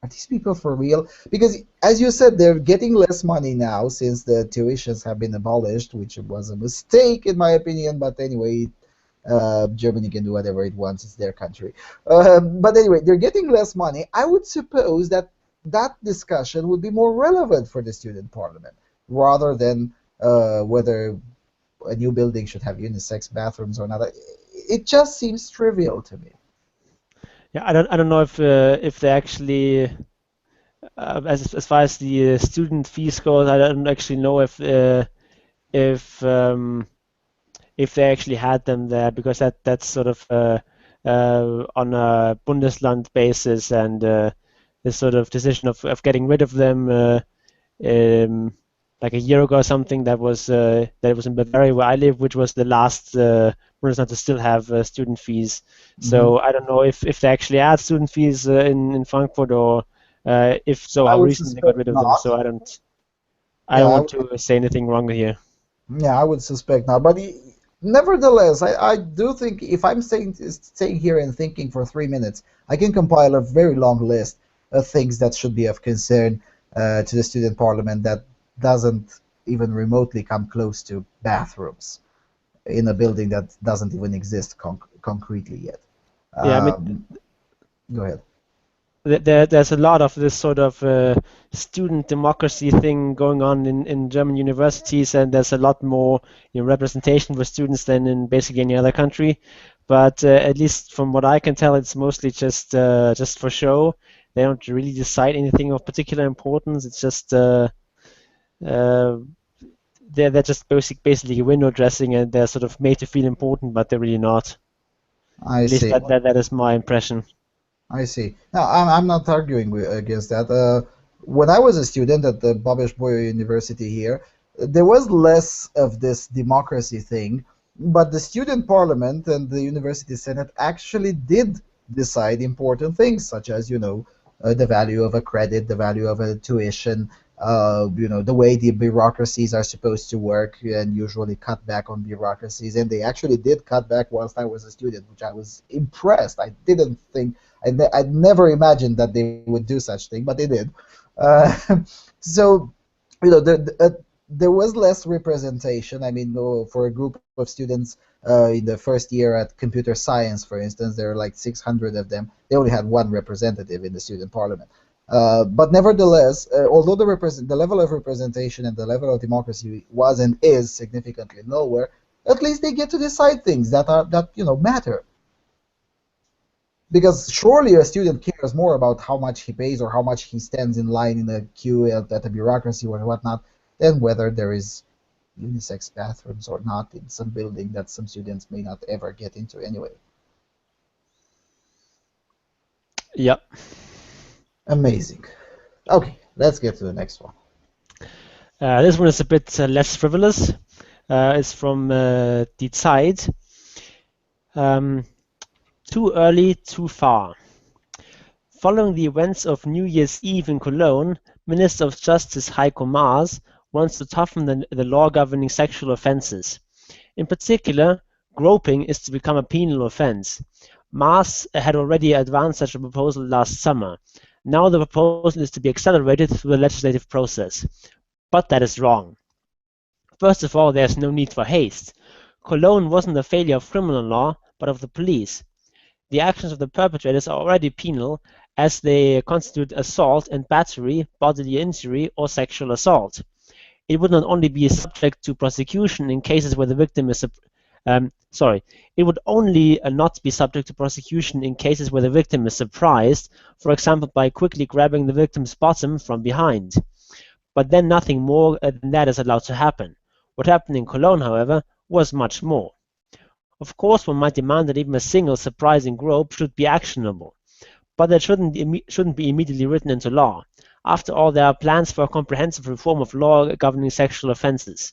are these people for real? Because, as you said, they're getting less money now since the tuitions have been abolished, which was a mistake in my opinion. But anyway, Germany can do whatever it wants; it's their country. But anyway, they're getting less money. I would suppose that that discussion would be more relevant for the student parliament rather than whether a new building should have unisex bathrooms or not. It just seems trivial to me. Yeah, I don't know if they actually, as far as the student fees goes, I don't actually know if if they actually had them there, because that's sort of on a Bundesland basis, and this sort of decision of getting rid of them like a year ago or something, that was in Bavaria where I live, which was the last Bundesland to still have student fees. So I don't know if they actually add student fees in Frankfurt, or if so, I how would recently they got suspect rid of them. not. So I don't Yeah, want to say anything wrong here. yeah, I would suspect not. But nevertheless, I do think if I'm staying here and thinking for 3 minutes, I can compile a very long list of things that should be of concern to the student parliament that doesn't even remotely come close to bathrooms in a building that doesn't even exist concretely yet. Yeah, I mean, Go ahead. there's a lot of this sort of student democracy thing going on in German universities, and there's a lot more representation for students than in basically any other country. But at least from what I can tell, it's mostly just for show. They don't really decide anything of particular importance. It's just they're just basically window dressing, and they're sort of made to feel important, but they're really not. I At least see. that is my impression. I see. Now, I'm not arguing against that. When I was a student at the Babes-Bolyai University here, there was less of this democracy thing, but the student parliament and the university senate actually did decide important things, such as, the value of a credit, the value of a tuition, the way the bureaucracies are supposed to work, and usually cut back on bureaucracies. And they actually did cut back whilst I was a student, which I was impressed. I didn't think, I'd never imagined that they would do such thing, but they did. Uh, so, there was less representation. I mean, for a group of students in the first year at computer science, for instance, there were like 600 of them. They only had one representative in the student parliament. But nevertheless, although the level of representation and the level of democracy was and is significantly lower, at least they get to decide things that matter. Because surely a student cares more about how much he pays or how much he stands in line in a queue at a bureaucracy or whatnot than whether there is unisex bathrooms or not in some building that some students may not ever get into anyway. Yep. Amazing. Okay, let's get to the next one. This one is a bit less frivolous. It's from Die Zeit. Too early, too far. Following the events of New Year's Eve in Cologne, Minister of Justice Heiko Maas wants to toughen the law governing sexual offences. In particular, groping is to become a penal offence. Maas had already advanced such a proposal last summer. Now the proposal is to be accelerated through the legislative process. But that is wrong. First of all, there is no need for haste. Cologne wasn't a failure of criminal law, but of the police. The actions of the perpetrators are already penal, as they constitute assault and battery, bodily injury, or sexual assault. It would not only be subject to prosecution in cases where the victim is it would only not be subject to prosecution in cases where the victim is surprised, for example by quickly grabbing the victim's bottom from behind. But then nothing more than that is allowed to happen. What happened in Cologne, however, was much more. Of course, one might demand that even a single surprising grope should be actionable, but that shouldn't be immediately written into law. After all, there are plans for a comprehensive reform of law governing sexual offences.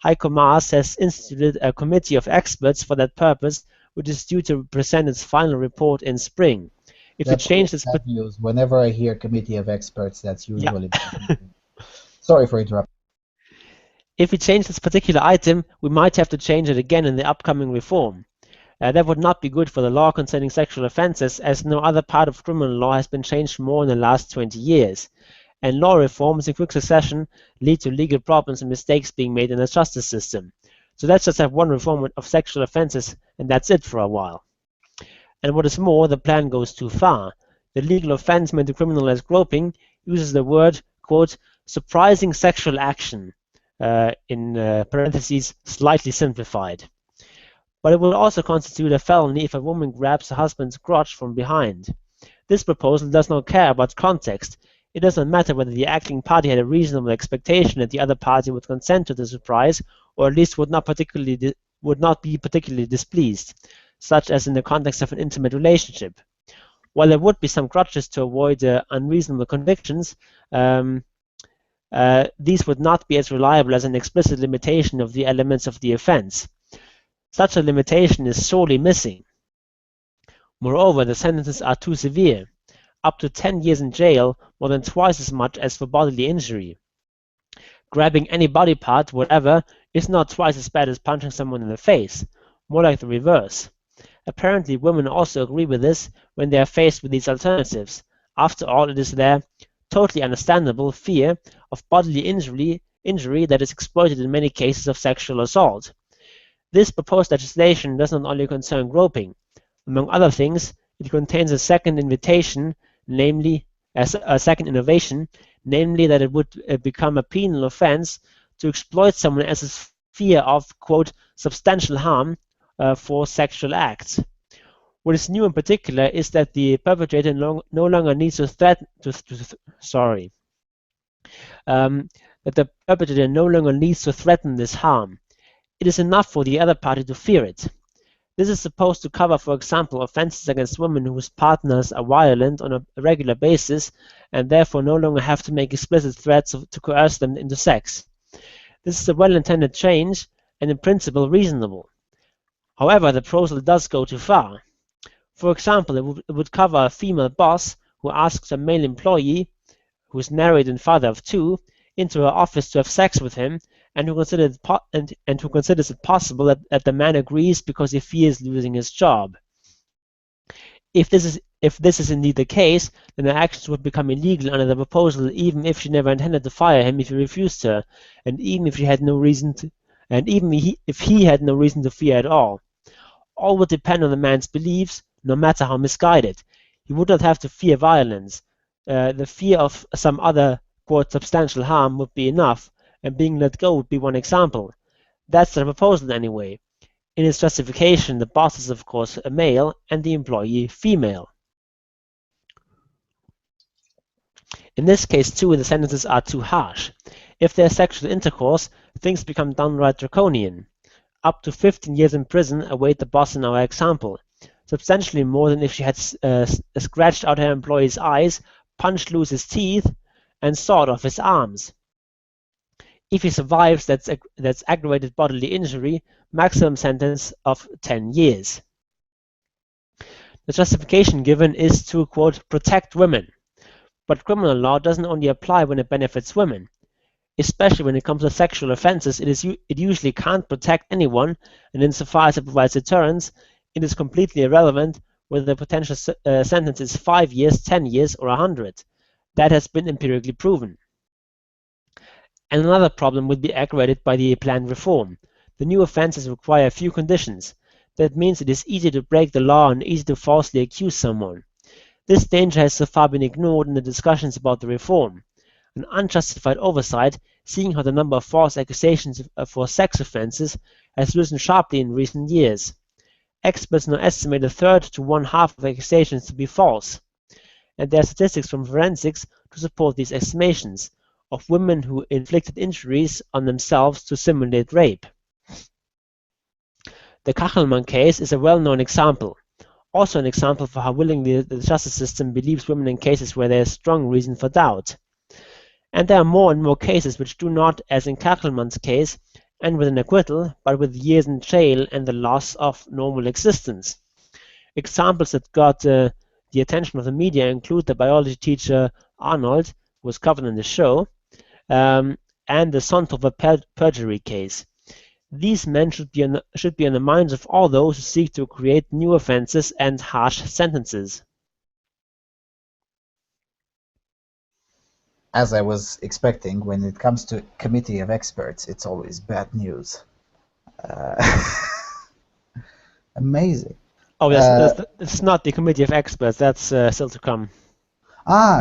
Heiko Maas has instituted a committee of experts for that purpose, which is due to present its final report in spring. If we change this, news. Whenever I hear committee of experts, that's usually. Sorry for interrupting. If we change this particular item, we might have to change it again in the upcoming reform. That would not be good for the law concerning sexual offences, as no other part of criminal law has been changed more in the last 20 years. And law reforms in quick succession lead to legal problems and mistakes being made in the justice system. So let's just have one reform of sexual offences, and that's it for a while. And what is more, the plan goes too far. The legal offence meant to criminalise groping uses the word, quote, surprising sexual action, in parentheses, slightly simplified. But it will also constitute a felony if a woman grabs her husband's crotch from behind. This proposal does not care about context. It does not matter whether the acting party had a reasonable expectation that the other party would consent to the surprise, or at least would not be particularly displeased, such as in the context of an intimate relationship. While there would be some crutches to avoid unreasonable convictions, these would not be as reliable as an explicit limitation of the elements of the offence. Such a limitation is sorely missing. Moreover, the sentences are too severe. Up to 10 years in jail, more than twice as much as for bodily injury. Grabbing any body part, whatever, is not twice as bad as punching someone in the face, more like the reverse. Apparently, women also agree with this when they are faced with these alternatives. After all, it is their totally understandable fear of bodily injury that is exploited in many cases of sexual assault. This proposed legislation does not only concern groping. Among other things, it contains a second innovation, namely that it would become a penal offence to exploit someone else's fear of, quote, substantial harm for sexual acts. What is new in particular is that the perpetrator no longer needs to threaten this harm. It is enough for the other party to fear it. This is supposed to cover, for example, offences against women whose partners are violent on a regular basis and therefore no longer have to make explicit threats to coerce them into sex. This is a well-intended change and in principle reasonable. However, the proposal does go too far. For example, it would cover a female boss who asks a male employee, who is married and father of two, into her office to have sex with him, and who considers it possible that the man agrees because he fears losing his job. If this is indeed the case, then her actions would become illegal under the proposal, even if she never intended to fire him if he refused her, and even if he had no reason to fear at all. All would depend on the man's beliefs, no matter how misguided. He would not have to fear violence. The fear of some other, quote, substantial harm would be enough, and being let go would be one example. That's the proposal anyway. In its justification, the boss is of course a male and the employee female. In this case too, the sentences are too harsh. If there is sexual intercourse, things become downright draconian. Up to 15 years in prison await the boss in our example, substantially more than if she had scratched out her employee's eyes, punched loose his teeth, and sawed off his arms. If he survives, that's aggravated bodily injury, maximum sentence of 10 years. The justification given is to, quote, protect women. But criminal law doesn't only apply when it benefits women. Especially when it comes to sexual offences, it usually can't protect anyone, and insofar as it provides deterrence, it is completely irrelevant whether the potential sentence is 5 years, 10 years, or 100. That has been empirically proven. And another problem would be aggravated by the planned reform. The new offences require few conditions. That means it is easy to break the law and easy to falsely accuse someone. This danger has so far been ignored in the discussions about the reform. An unjustified oversight, seeing how the number of false accusations for sex offences has risen sharply in recent years. Experts now estimate a third to one-half of accusations to be false. And there are statistics from forensics to support these estimations, of women who inflicted injuries on themselves to simulate rape. The Kachelmann case is a well-known example, also an example for how willingly the justice system believes women in cases where there is strong reason for doubt. And there are more and more cases which do not, as in Kachelmann's case, end with an acquittal, but with years in jail and the loss of normal existence. Examples that got the attention of the media include the biology teacher Arnold, who was covered in the show, and the Sonthofer perjury case. These men should be on the minds of all those who seek to create new offences and harsh sentences. As I was expecting, when it comes to committee of experts, it's always bad news. Amazing. Oh, that's not the committee of experts. That's still to come.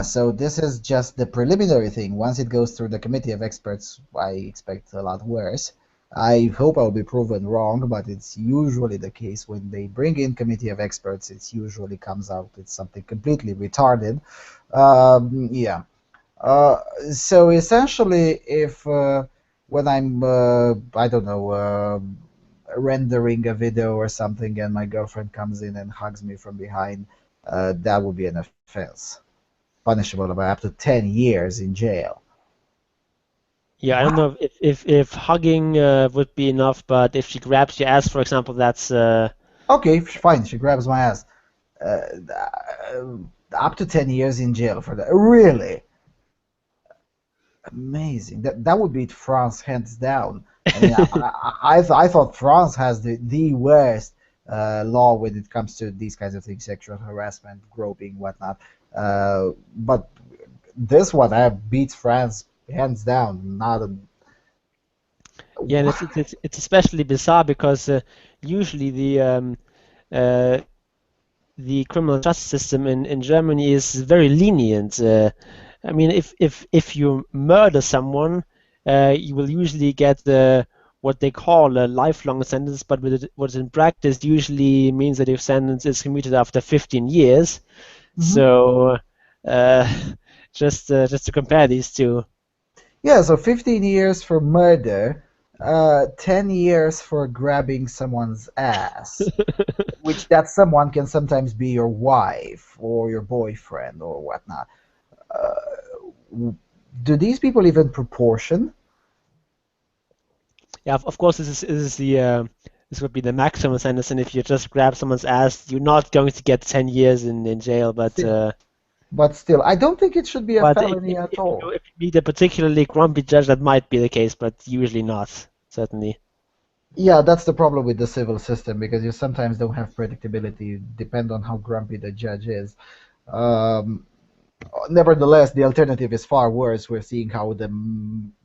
So this is just the preliminary thing. Once it goes through the committee of experts, I expect a lot worse. I hope I'll be proven wrong, but it's usually the case when they bring in committee of experts, it usually comes out it's something completely retarded. Yeah. So essentially, if when I'm, I don't know, rendering a video or something and my girlfriend comes in and hugs me from behind, that would be an offense, punishable by up to 10 years in jail. Yeah, I don't know if hugging would be enough, but if she grabs your ass, for example, that's Okay, fine, she grabs my ass. Up to 10 years in jail for that. Really? Amazing. That would beat France hands down. I mean, I thought France has the worst law when it comes to these kinds of things, sexual harassment, groping, whatnot. But this one beats France hands down. Not a... Yeah, and it's especially bizarre because usually the criminal justice system in Germany is very lenient. I mean, if you murder someone, you will usually get what they call a lifelong sentence, but what in practice usually means that your sentence is commuted after 15 years. Mm-hmm. So just to compare these two. Yeah, so 15 years for murder, 10 years for grabbing someone's ass, which that someone can sometimes be your wife or your boyfriend or whatnot. Do these people even proportion? Yeah, of course, this would be the maximum sentence, and if you just grab someone's ass, you're not going to get 10 years in jail, but... But still, I don't think it should be a felony at all. If you meet a particularly grumpy judge, that might be the case, but usually not, certainly. Yeah, that's the problem with the civil system, because you sometimes don't have predictability, depend on how grumpy the judge is. Nevertheless, the alternative is far worse. We're seeing how the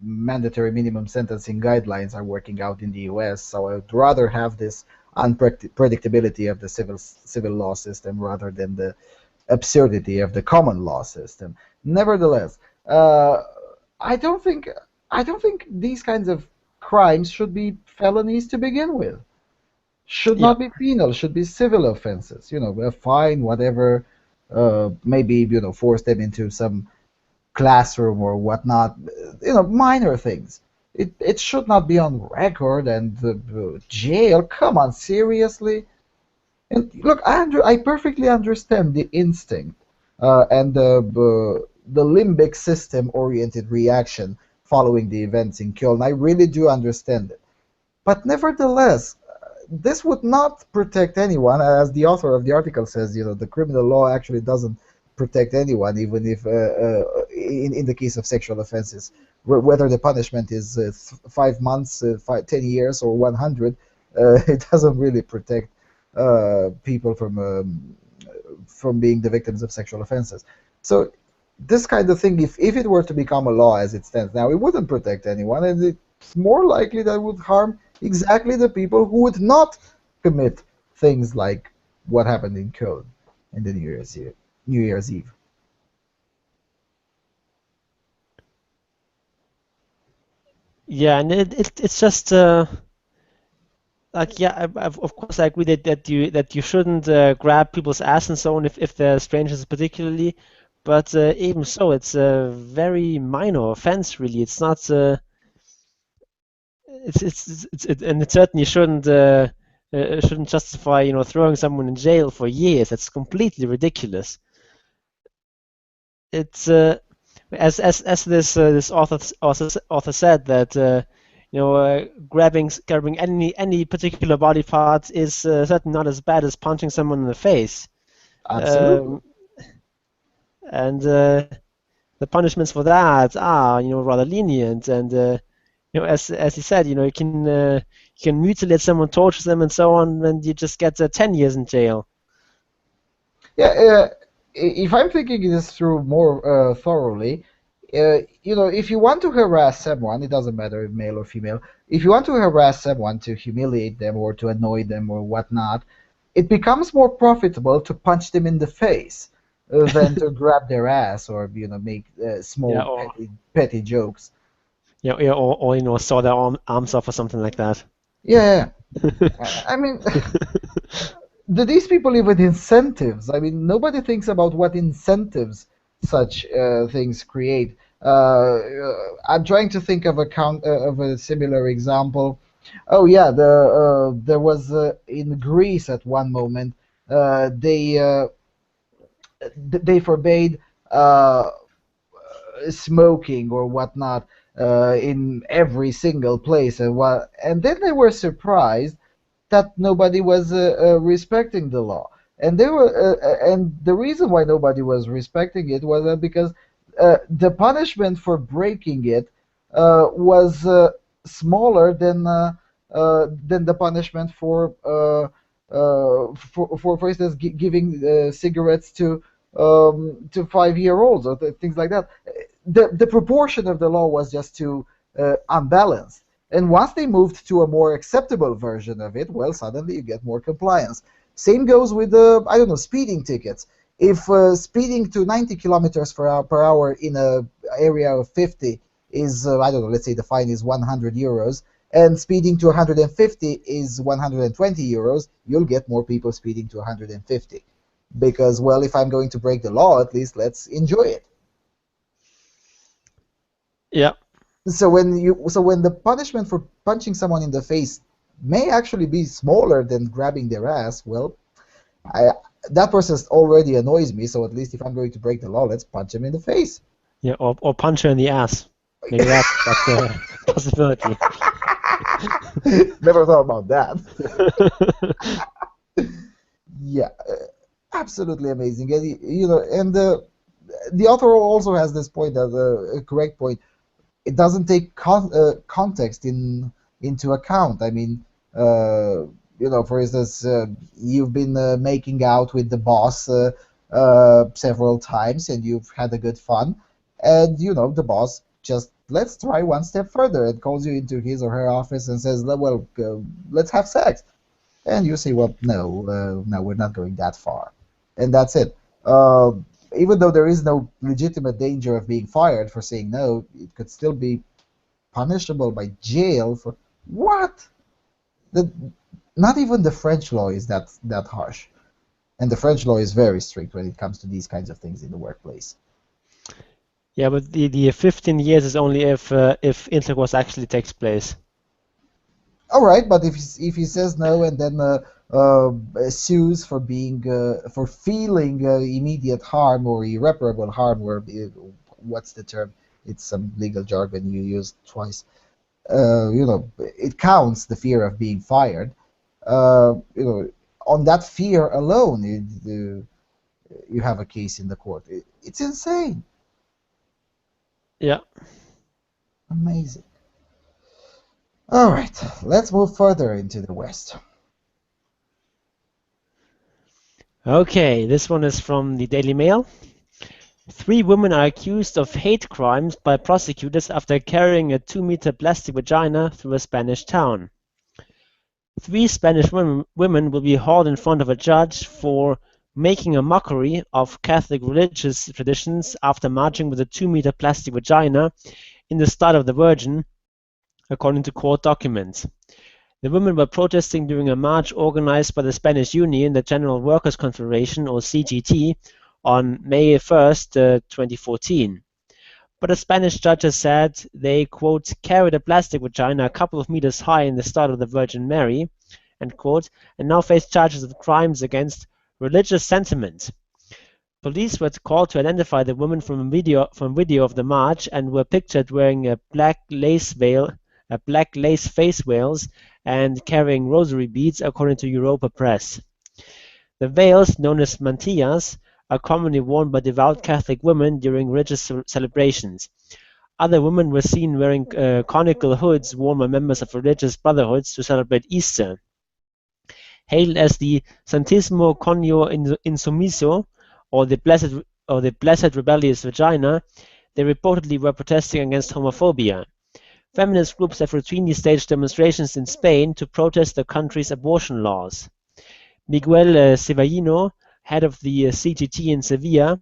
mandatory minimum sentencing guidelines are working out in the US, so I would rather have this unpredictability of the civil law system rather than the absurdity of the common law system. Nevertheless, I don't think these kinds of crimes should be felonies to begin with. Should not be penal. Should be civil offenses. You know, a fine, whatever. Maybe force them into some classroom or whatnot. Minor things. It should not be on record and jail. Come on, seriously. And look, I perfectly understand the instinct and the limbic system-oriented reaction following the events in Köln. I really do understand it. But nevertheless, this would not protect anyone. As the author of the article says, the criminal law actually doesn't protect anyone, even if in the case of sexual offenses, whether the punishment is 5 months, 10 years, or 100, it doesn't really protect people from being the victims of sexual offenses. So this kind of thing, if it were to become a law as it stands now, it wouldn't protect anyone, and it's more likely that it would harm exactly the people who would not commit things like what happened in Köln in the New Year's Eve. Yeah, and it's just like, yeah, of course I agree that you shouldn't grab people's ass and so on if they're strangers particularly, but even so, it's a very minor offense really. It's not and it certainly shouldn't justify throwing someone in jail for years. That's completely ridiculous. It's as this author said that grabbing any particular body part is certainly not as bad as punching someone in the face. Absolutely. And the punishments for that are rather lenient, and as he said, you can mutilate someone, torture them, and so on, and you just get 10 years in jail. Yeah, if I'm thinking this through more thoroughly, if you want to harass someone, it doesn't matter if male or female, if you want to harass someone to humiliate them or to annoy them or whatnot, it becomes more profitable to punch them in the face than to grab their ass or make small petty jokes. Or saw their arms off or something like that. Yeah. I mean, do these people even incentives? I mean, nobody thinks about what incentives such things create. I'm trying to think of a similar example. Oh yeah, there was in Greece at one moment they forbade smoking or whatnot in every single place, and then they were surprised that nobody was respecting the law, and the reason why nobody was respecting it was because the punishment for breaking it was smaller than the punishment for instance, giving cigarettes to 5-year-olds or things like that. The proportion of the law was just too unbalanced. And once they moved to a more acceptable version of it, well, suddenly you get more compliance. Same goes with speeding tickets. If speeding to 90 kilometers per hour in an area of 50 is, let's say the fine is 100 euros, and speeding to 150 is 120 euros, you'll get more people speeding to 150. Because, well, if I'm going to break the law, at least let's enjoy it. Yeah. So when the punishment for punching someone in the face may actually be smaller than grabbing their ass, well, that person already annoys me. So at least if I'm going to break the law, let's punch him in the face. Yeah, or punch her in the ass. Maybe that's a possibility. Never thought about that. Yeah, absolutely amazing. And the author also has this point, a correct point. It doesn't take context into account. I mean, for instance, you've been making out with the boss several times, and you've had a good fun, and the boss just let's try one step further and calls you into his or her office and says, well, let's have sex, and you say, well, no, we're not going that far, and that's it. Even though there is no legitimate danger of being fired for saying no, it could still be punishable by jail for what? Not even the French law is that harsh, and the French law is very strict when it comes to these kinds of things in the workplace. Yeah, but the 15 years is only if intercourse actually takes place. All right, but if he says no and then sues for feeling immediate harm or irreparable harm, or what's the term? It's some legal jargon you used twice. It counts the fear of being fired. On that fear alone, you have a case in the court. It's insane. Yeah. Amazing. All right, let's move further into the West. Okay, this one is from the Daily Mail. 3 women are accused of hate crimes by prosecutors after carrying a 2-meter plastic vagina through a Spanish town. 3 Spanish women will be hauled in front of a judge for making a mockery of Catholic religious traditions after marching with a 2-meter plastic vagina in the style of the Virgin, according to court documents. The women were protesting during a march organized by the Spanish Union, the General Workers' Confederation, or CGT, on May 1st, 2014. But a Spanish judge has said they, quote, carried a plastic vagina a couple of meters high in the style of the Virgin Mary, end quote, and now face charges of crimes against religious sentiment. Police were called to identify the women from video of the march and were pictured wearing a black lace face veils and carrying rosary beads, according to Europa Press. The veils, known as mantillas, are commonly worn by devout Catholic women during religious celebrations. Other women were seen wearing conical hoods worn by members of religious brotherhoods to celebrate Easter. Hailed as the Santisimo Conio Insumiso, or the Blessed Rebellious Vagina, they reportedly were protesting against homophobia. Feminist groups have routinely staged demonstrations in Spain to protest the country's abortion laws. Miguel Ceballino, head of the CGT in Sevilla,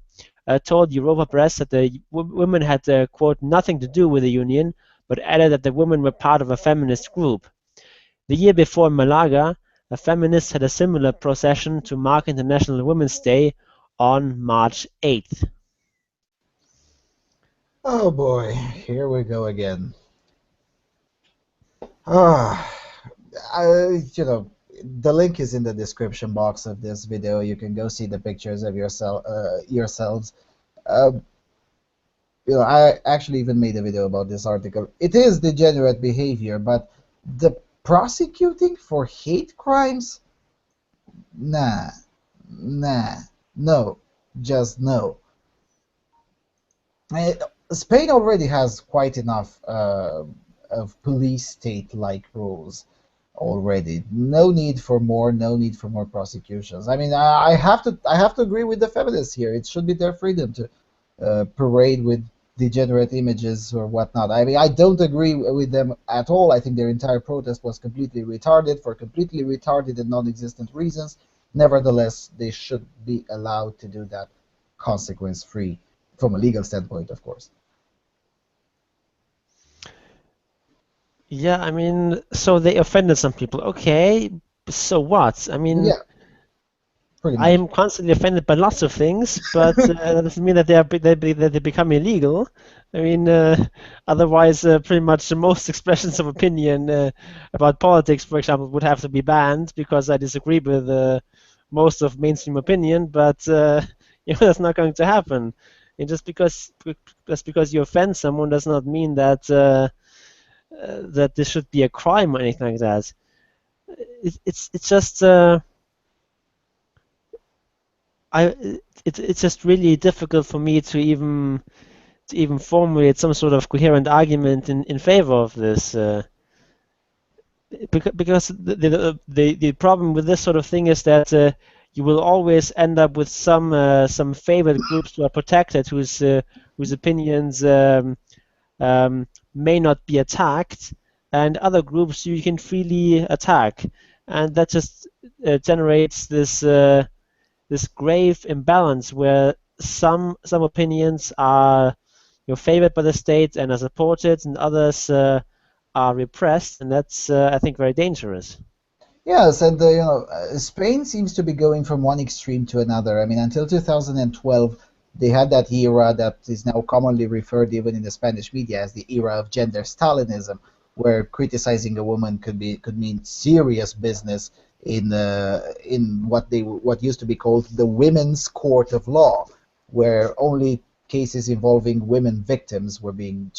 told Europa Press that the women had, quote, nothing to do with the union, but added that the women were part of a feminist group. The year before in Malaga, a feminist had a similar procession to mark International Women's Day on March 8th. Oh boy, here we go again. You know, the link is in the description box of this video. You can go see the pictures of yourselves. You know, I actually even made a video about this article. It is degenerate behavior, but the prosecuting for hate crimes? Nah, no, just no. Spain already has quite enough of police state-like rules already. No need for more. No need for more prosecutions. I mean, I have to agree with the feminists here. It should be their freedom to parade with degenerate images or whatnot. I mean, I don't agree with them at all. I think their entire protest was completely retarded for completely retarded and non-existent reasons. Nevertheless, they should be allowed to do that consequence-free, from a legal standpoint, of course. Yeah, I mean, so they offended some people. Okay, so what? I mean, yeah, pretty much. I am constantly offended by lots of things, but that doesn't mean that they become illegal. I mean, otherwise, pretty much most expressions of opinion about politics, for example, would have to be banned because I disagree with most of mainstream opinion. But you know, that's not going to happen. And just because you offend someone does not mean that that this should be a crime or anything like that. It's just it's just really difficult for me to even formulate some sort of coherent argument in favor of this. Because the problem with this sort of thing is that you will always end up with some favored groups who are protected, whose opinions may not be attacked, and other groups you can freely attack, and that just generates this grave imbalance where some opinions are favored by the state and are supported, and others are repressed, and that's I think very dangerous. Yes, and you know, Spain seems to be going from one extreme to another. I mean, until 2012, they had that era that is now commonly referred, even in the Spanish media, as the era of gender Stalinism, where criticizing a woman could mean serious business in what used to be called the Women's Court of Law, where only cases involving women victims were being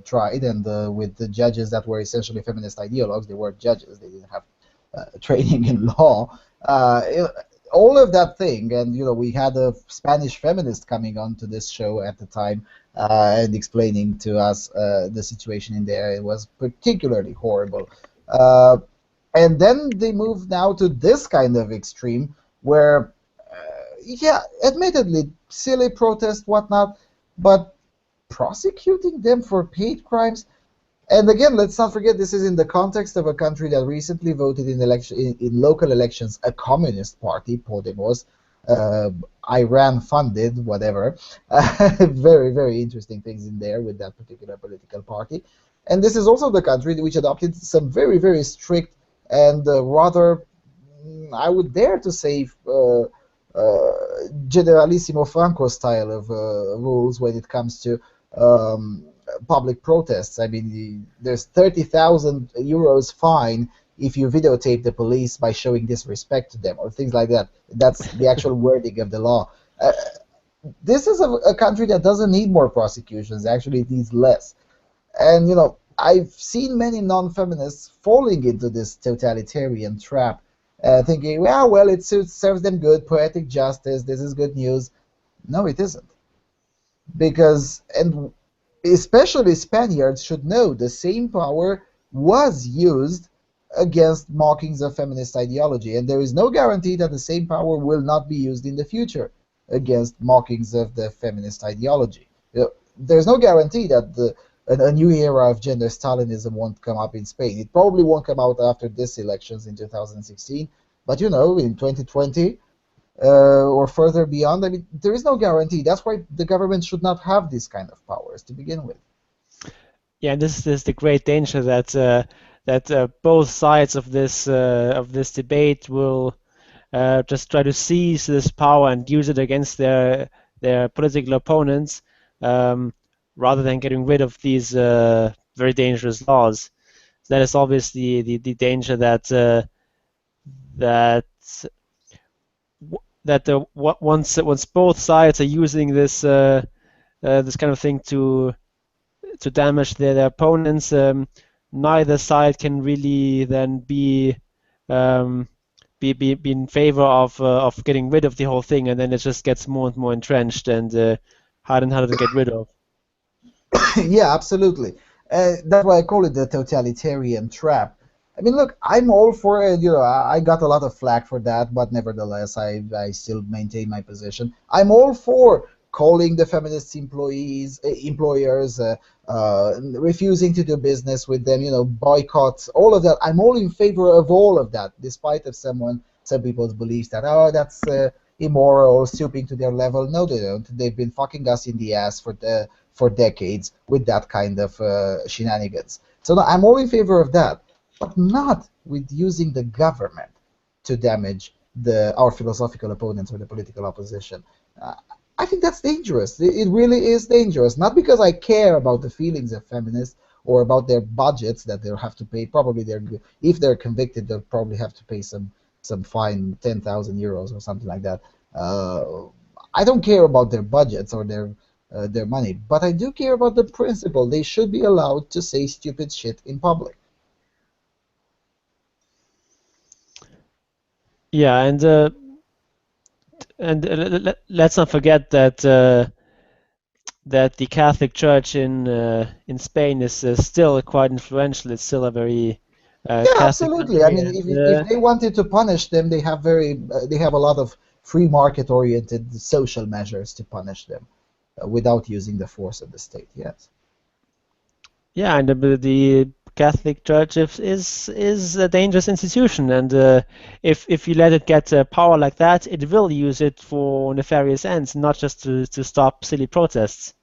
tried, and with the judges that were essentially feminist ideologues. They weren't judges; they didn't have training in law. All of that thing, and you know, we had a Spanish feminist coming on to this show at the time and explaining to us the situation in there. It was particularly horrible. And then they moved now to this kind of extreme where, yeah, admittedly, silly protest, whatnot, but prosecuting them for hate crimes. And again, let's not forget, this is in the context of a country that recently voted in local elections a communist party, Podemos, Iran-funded, whatever. Very, very interesting things in there with that particular political party. And this is also the country which adopted some very, very strict and rather, I would dare to say, Generalissimo Franco style of rules when it comes to public protests. I mean, there's 30,000 euros fine if you videotape the police by showing disrespect to them or things like that. That's the actual wording of the law. This is a country that doesn't need more prosecutions. Actually, it needs less. And, you know, I've seen many non-feminists falling into this totalitarian trap, thinking, well, it serves them good, poetic justice, this is good news. No, it isn't. Because, and especially Spaniards should know the same power was used against mockings of feminist ideology, and there is no guarantee that the same power will not be used in the future against mockings of the feminist ideology. There's no guarantee that a new era of gender Stalinism won't come up in Spain. It probably won't come out after this elections in 2016, but in 2020 or further beyond, I mean, there is no guarantee. That's why the government should not have these kind of powers to begin with. Yeah, and this is the great danger that both sides of this debate will just try to seize this power and use it against their political opponents, rather than getting rid of these very dangerous laws. That is obviously the danger that once both sides are using this this kind of thing to damage their opponents, neither side can really then be in favor of getting rid of the whole thing, and then it just gets more and more entrenched and harder to get rid of. Yeah, absolutely. That's why I call it the totalitarian trap. I mean, look, I'm all for it. I got a lot of flack for that, but nevertheless, I still maintain my position. I'm all for calling the feminist employers, refusing to do business with them, boycotts, all of that. I'm all in favor of all of that, despite of some people's beliefs that, that's immoral, stooping to their level. No, they don't. They've been fucking us in the ass for decades with that kind of shenanigans. So no, I'm all in favor of that, but not with using the government to damage our philosophical opponents or the political opposition. I think that's dangerous. It really is dangerous. Not because I care about the feelings of feminists or about their budgets that they'll have to pay. Probably if they're convicted, they'll probably have to pay some fine, 10,000 euros or something like that. I don't care about their budgets or their money, but I do care about the principle. They should be allowed to say stupid shit in public. Yeah, and let's not forget that that the Catholic Church in Spain is still quite influential. It's still a very Yeah, Catholic absolutely. I country, mean, and if they wanted to punish them, they have a lot of free market oriented social measures to punish them without using the force of the state. Yes. yeah, and the Catholic Church is a dangerous institution, and if you let it get power like that, it will use it for nefarious ends, not just to stop silly protests.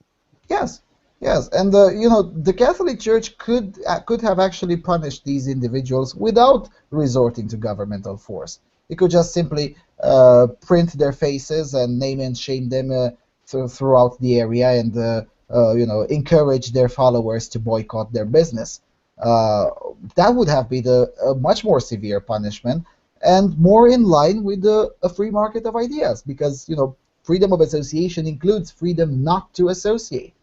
Yes. Yes, and the Catholic Church could have actually punished these individuals without resorting to governmental force. It could just simply print their faces and name and shame them throughout the area, and encourage their followers to boycott their business. That would have been a much more severe punishment and more in line with a free market of ideas, because freedom of association includes freedom not to associate.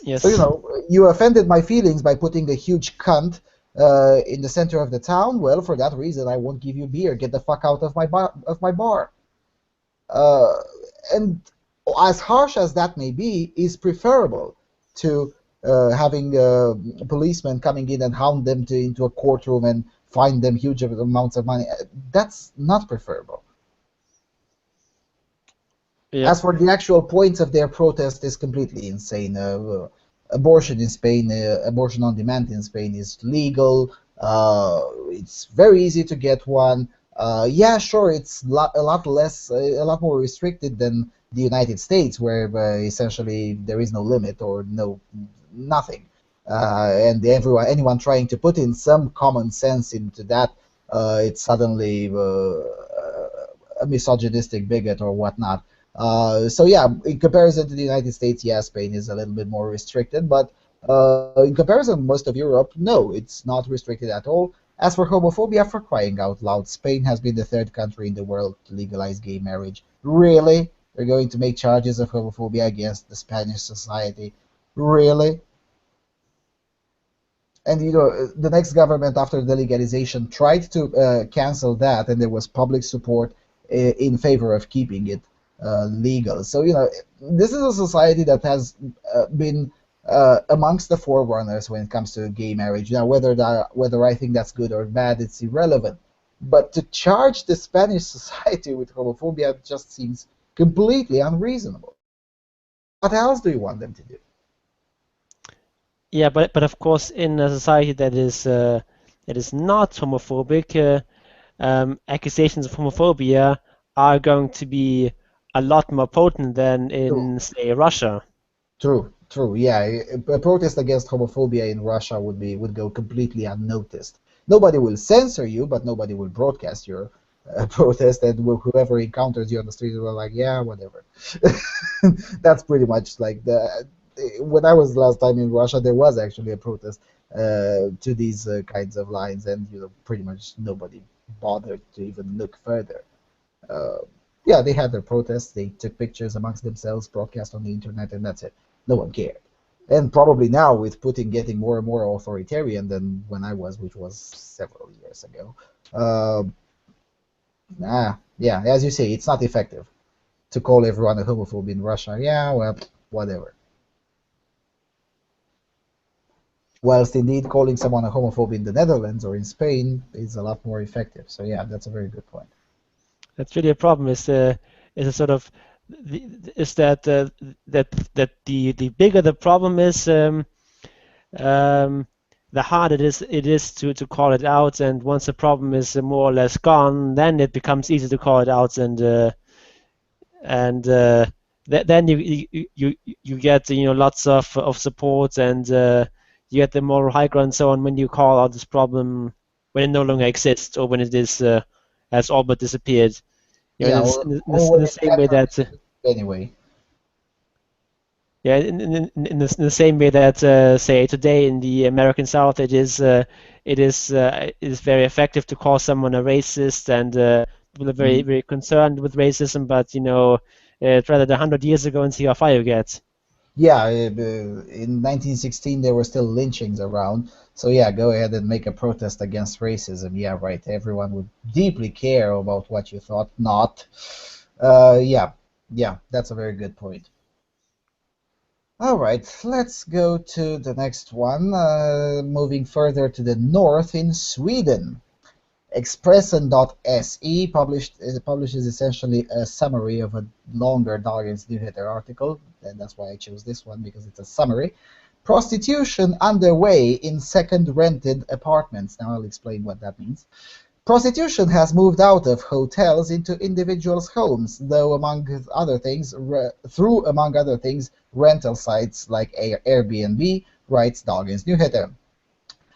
Yes. So you offended my feelings by putting a huge cunt in the center of the town. Well, for that reason, I won't give you beer. Get the fuck out of my bar. And as harsh as that may be, is preferable to having policemen coming in and hound them into a courtroom and fine them huge amounts of money. That's not preferable. Yeah. As for the actual points of their protest, is completely insane. Abortion in Spain, abortion on demand in Spain is legal. It's very easy to get one. Yeah, sure, it's a lot more restricted than the United States, where essentially there is no limit or nothing. And anyone trying to put in some common sense into that, it's suddenly a misogynistic bigot or whatnot. So yeah, in comparison to the United States, yeah, Spain is a little bit more restricted, but in comparison to most of Europe, no, it's not restricted at all. As for homophobia, for crying out loud, Spain has been the third country in the world to legalize gay marriage. Really? They're going to make charges of homophobia against the Spanish society? Really? And the next government after the legalization tried to cancel that, and there was public support in favor of keeping it. legal. So this is a society that has been amongst the forerunners when it comes to gay marriage. Now, whether I think that's good or bad, it's irrelevant. But to charge the Spanish society with homophobia just seems completely unreasonable. What else do you want them to do? Yeah, but of course, in a society that is not homophobic, accusations of homophobia are going to be a lot more potent than in, say, Russia. True. Yeah, a protest against homophobia in Russia would go completely unnoticed. Nobody will censor you, but nobody will broadcast your protest, and whoever encounters you on the street will like, yeah, whatever. That's pretty much like when I was last time in Russia, there was actually a protest to these kinds of lines, and pretty much nobody bothered to even look further. Yeah, they had their protests, they took pictures amongst themselves, broadcast on the internet, and that's it. No one cared. And probably now, with Putin getting more and more authoritarian than when I was, which was several years ago, yeah, as you say, it's not effective to call everyone a homophobe in Russia. Yeah, well, whatever. Whilst indeed calling someone a homophobe in the Netherlands or in Spain is a lot more effective. So yeah, that's a very good point. That's really a problem. Is a sort of is that the bigger the problem is, the harder it is to call it out. And once the problem is more or less gone, then it becomes easy to call it out, and then you get lots of support, and you get the moral high ground. So on when you call out this problem when it no longer exists, or when it is has all but disappeared. Yeah, in the same way that anyway. Yeah, in the same way that say today in the American South, it is very effective to call someone a racist, and people are very very concerned with racism. But try that 100 years ago and see how far you get. Yeah, in 1916 there were still lynchings around. So yeah, go ahead and make a protest against racism. Yeah, right. Everyone would deeply care about what you thought. Not. Yeah, that's a very good point. All right, let's go to the next one. Moving further to the north in Sweden. Expressen.se publishes essentially a summary of a longer Dagens Nyheter article, and that's why I chose this one, because it's a summary. Prostitution underway in second rented apartments. Now I'll explain what that means. Prostitution has moved out of hotels into individuals' homes, though among other things, rental sites like Airbnb, writes Dagens Nyheter.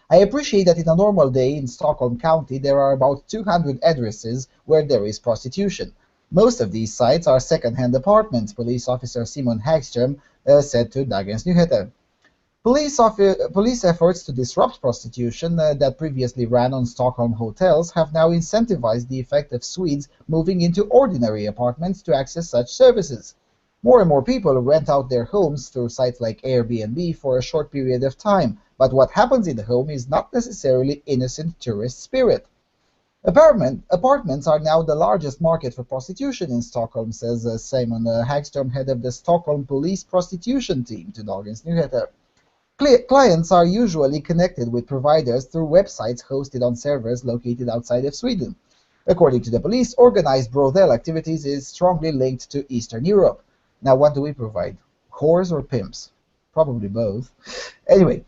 I appreciate that in a normal day in Stockholm County there are about 200 addresses where there is prostitution. Most of these sites are second-hand apartments, police officer Simon Hagström said to Dagens Nyheter. Police efforts to disrupt prostitution that previously ran on Stockholm hotels have now incentivized the effect of Swedes moving into ordinary apartments to access such services. More and more people rent out their homes through sites like Airbnb for a short period of time, but what happens in the home is not necessarily innocent tourist spirit. Apartments are now the largest market for prostitution in Stockholm, says Simon Hagström, head of the Stockholm Police Prostitution team, to Dagens Nyheter. Clients are usually connected with providers through websites hosted on servers located outside of Sweden. According to the police, organized brothel activities is strongly linked to Eastern Europe. Now, what do we provide? Whores or pimps? Probably both. Anyway,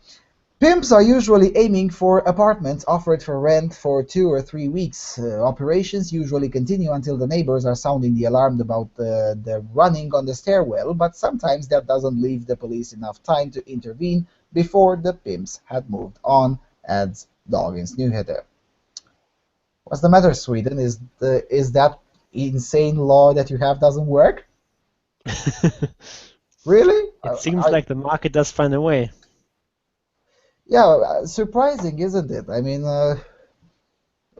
pimps are usually aiming for apartments offered for rent for 2 or 3 weeks. Operations usually continue until the neighbors are sounding the alarm about the running on the stairwell, but sometimes that doesn't leave the police enough time to intervene before the pimps had moved on, adds Dagens Nyheter. What's the matter, Sweden? Is that insane law that you have doesn't work? Really? It seems like the market does find a way. Yeah, surprising, isn't it? I mean,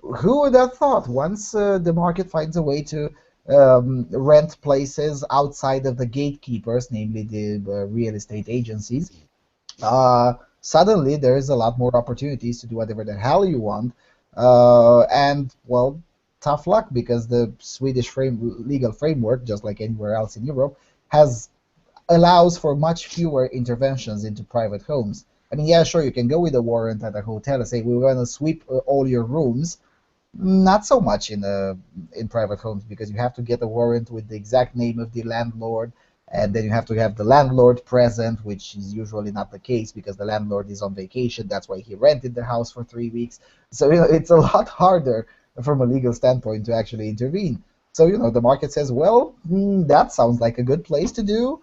who would have thought once the market finds a way to rent places outside of the gatekeepers, namely the real estate agencies, suddenly there is a lot more opportunities to do whatever the hell you want. And, well, tough luck, because the Swedish legal framework, just like anywhere else in Europe, allows for much fewer interventions into private homes. I mean, yeah, sure, you can go with a warrant at a hotel and say, we're going to sweep all your rooms. Not so much in private homes, because you have to get a warrant with the exact name of the landlord, and then you have to have the landlord present, which is usually not the case because the landlord is on vacation. That's why he rented the house for 3 weeks. So it's a lot harder from a legal standpoint to actually intervene. So the market says, well, that sounds like a good place to do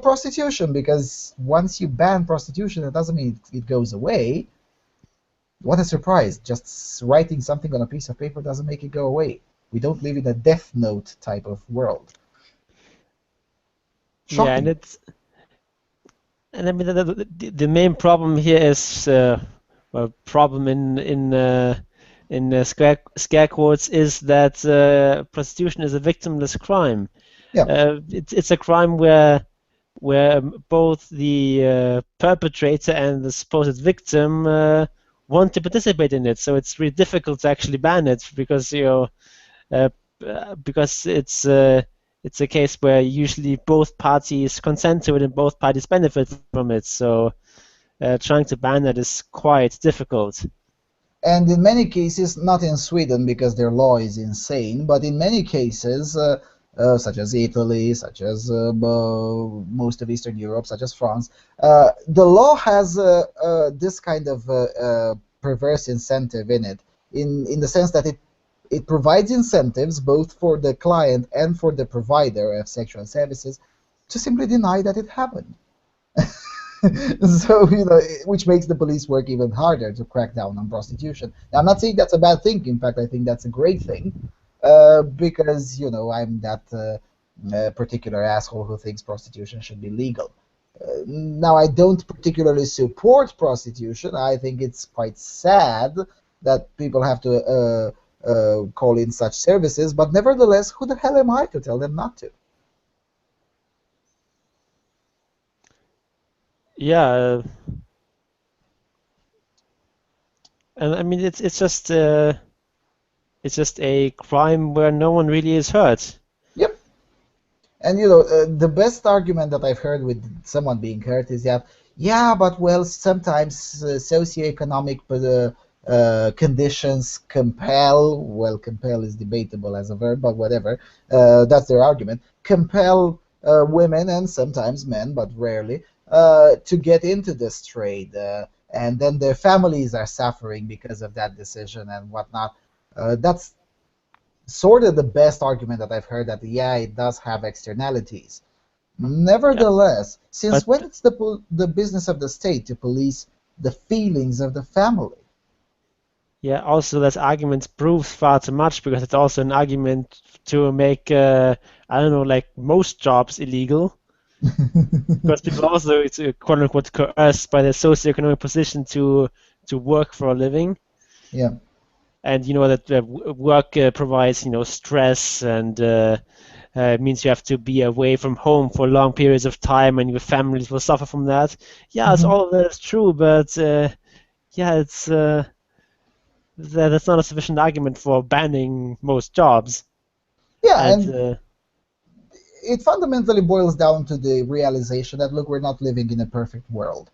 prostitution, because once you ban prostitution, it doesn't mean it goes away. What a surprise! Just writing something on a piece of paper doesn't make it go away. We don't live in a Death Note type of world. Shocking. Yeah, and I mean the main problem here is a problem in scare quotes is that prostitution is a victimless crime. Yeah. It's a crime where both the perpetrator and the supposed victim want to participate in it. So it's really difficult to actually ban it, because because it's a case where usually both parties consent to it and both parties benefit from it. So trying to ban that is quite difficult. And in many cases, not in Sweden because their law is insane, but in many cases, such as Italy, such as most of Eastern Europe, such as France, the law has this kind of perverse incentive in it, in the sense that it provides incentives both for the client and for the provider of sexual services to simply deny that it happened. So, which makes the police work even harder to crack down on prostitution. Now, I'm not saying that's a bad thing. In fact, I think that's a great thing, because, I'm that particular asshole who thinks prostitution should be legal. Now, I don't particularly support prostitution. I think it's quite sad that people have to call in such services, but nevertheless, who the hell am I to tell them not to? Yeah, and I mean it's just a crime where no one really is hurt. Yep. And the best argument that I've heard with someone being hurt is that, yeah, but well, sometimes socioeconomic conditions compel. Well, compel is debatable as a verb, but whatever. That's their argument. Compel women and sometimes men, but rarely, to get into this trade, and then their families are suffering because of that decision and whatnot. That's sort of the best argument that I've heard, that yeah, it does have externalities. Nevertheless, since when it's the business of the state to police the feelings of the family? Yeah, also that argument proves far too much, because it's also an argument to make I don't know, like most jobs illegal. Because people also, it's quote unquote coerced by their socioeconomic position to work for a living. Yeah. And that work provides stress, and means you have to be away from home for long periods of time, and your families will suffer from that. Yeah, it's all of that is true, but yeah, it's that's not a sufficient argument for banning most jobs. Yeah, and it fundamentally boils down to the realization that, look, we're not living in a perfect world.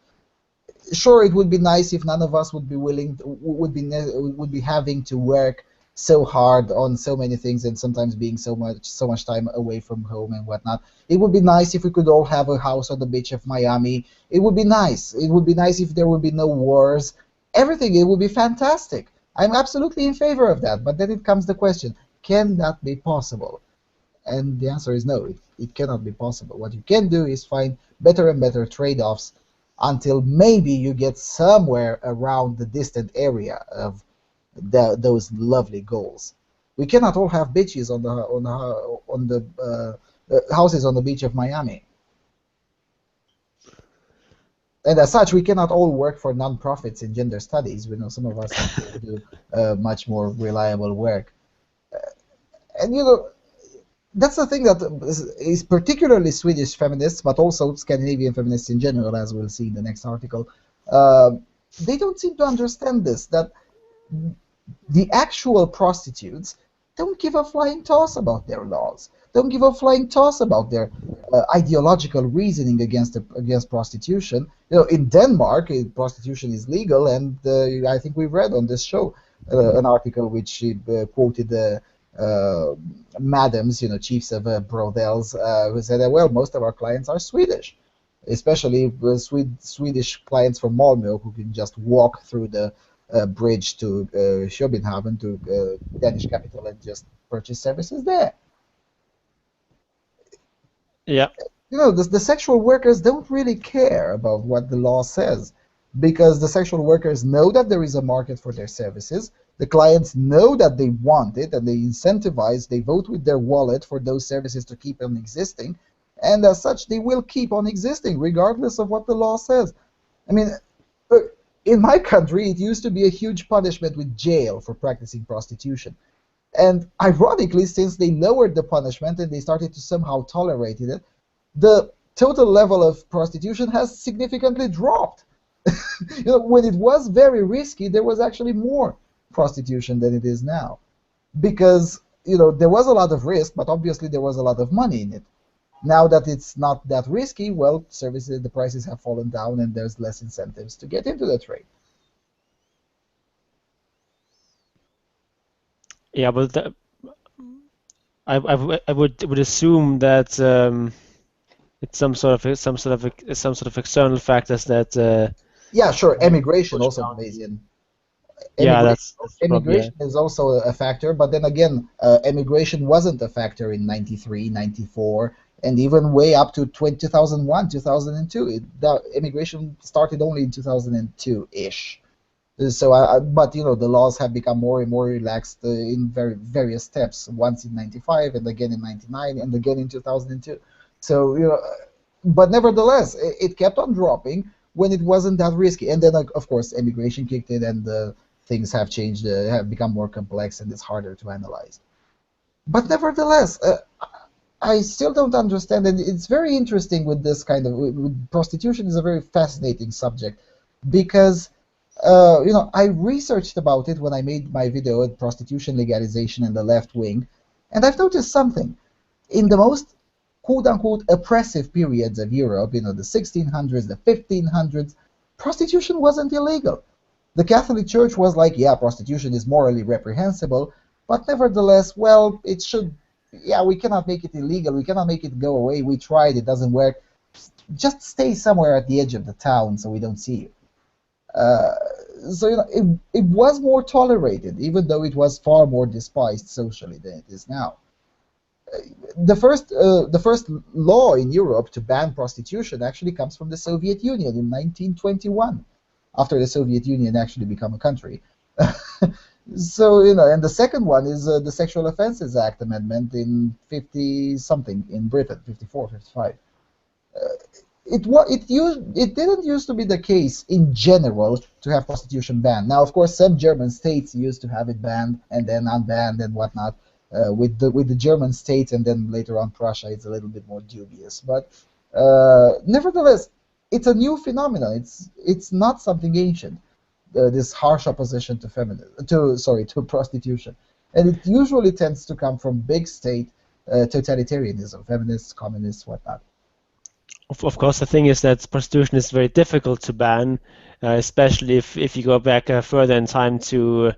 Sure, it would be nice if none of us would be having to work so hard on so many things, and sometimes being so much time away from home and whatnot. It would be nice if we could all have a house on the beach of Miami. It would be nice. It would be nice if there would be no wars. Everything, it would be fantastic. I'm absolutely in favor of that. But then it comes the question, can that be possible? And the answer is no, it cannot be possible. What you can do is find better and better trade-offs until maybe you get somewhere around the distant area of those lovely goals. We cannot all have bitches on the houses on the beach of Miami. And as such, we cannot all work for non-profits in gender studies. We know some of us have to do much more reliable work. And that's the thing that is particularly Swedish feminists, but also Scandinavian feminists in general, as we'll see in the next article. They don't seem to understand this, that the actual prostitutes don't give a flying toss about their laws. Don't give a flying toss about their ideological reasoning against prostitution. In Denmark, prostitution is legal, and I think we read on this show an article which quoted the madams, chiefs of brothels, who said that, well, most of our clients are Swedish, especially Swedish clients from Malmö who can just walk through the bridge to Copenhagen, to Danish capital, and just purchase services there. Yeah. The sexual workers don't really care about what the law says, because the sexual workers know that there is a market for their services. The clients know that they want it, and they incentivize, they vote with their wallet for those services to keep on existing, and as such, they will keep on existing regardless of what the law says. I mean, in my country, it used to be a huge punishment with jail for practicing prostitution. And ironically, since they lowered the punishment and they started to somehow tolerate it, the total level of prostitution has significantly dropped. When it was very risky, there was actually more prostitution than it is now. Because, there was a lot of risk, but obviously there was a lot of money in it. Now that it's not that risky, well, the prices have fallen down and there's less incentives to get into the trade. Yeah, but I would assume that it's some sort of external factors that. Yeah, sure. Emigration also plays in. Yeah, that's immigration is also a factor, but then again, immigration wasn't a factor in 93, 94, and even way up to 2001, 2002. The immigration started only in 2002-ish. So, but the laws have become more and more relaxed in various steps. Once in 95, and again in 99, and again in 2002. So, but nevertheless, it kept on dropping when it wasn't that risky. And then, of course, immigration kicked in, and things have changed, have become more complex, and it's harder to analyze. But nevertheless, I still don't understand, and it's very interesting with this kind of prostitution is a very fascinating subject, because I researched about it when I made my video on prostitution legalization and the left wing, and I've noticed something. In the most quote-unquote oppressive periods of Europe, the 1600s, the 1500s, prostitution wasn't illegal. The Catholic Church was like, yeah, prostitution is morally reprehensible, but nevertheless, well, it should, yeah, we cannot make it illegal, we cannot make it go away, we tried, it doesn't work, just stay somewhere at the edge of the town so we don't see you. So it was more tolerated, even though it was far more despised socially than it is now. The first law in Europe to ban prostitution actually comes from the Soviet Union in 1921, after the Soviet Union actually became a country. So, and the second one is the Sexual Offences Act amendment in 50-something in Britain, 54, 55. It didn't used to be the case in general to have prostitution banned. Now, of course, some German states used to have it banned and then unbanned and whatnot. With the German states and then later on Prussia, it's a little bit more dubious. But nevertheless, it's a new phenomenon. It's not something ancient. This harsh opposition to prostitution, and it usually tends to come from big state totalitarianism, feminists, communists, whatnot. Of course, the thing is that prostitution is very difficult to ban, especially if you go back further in time to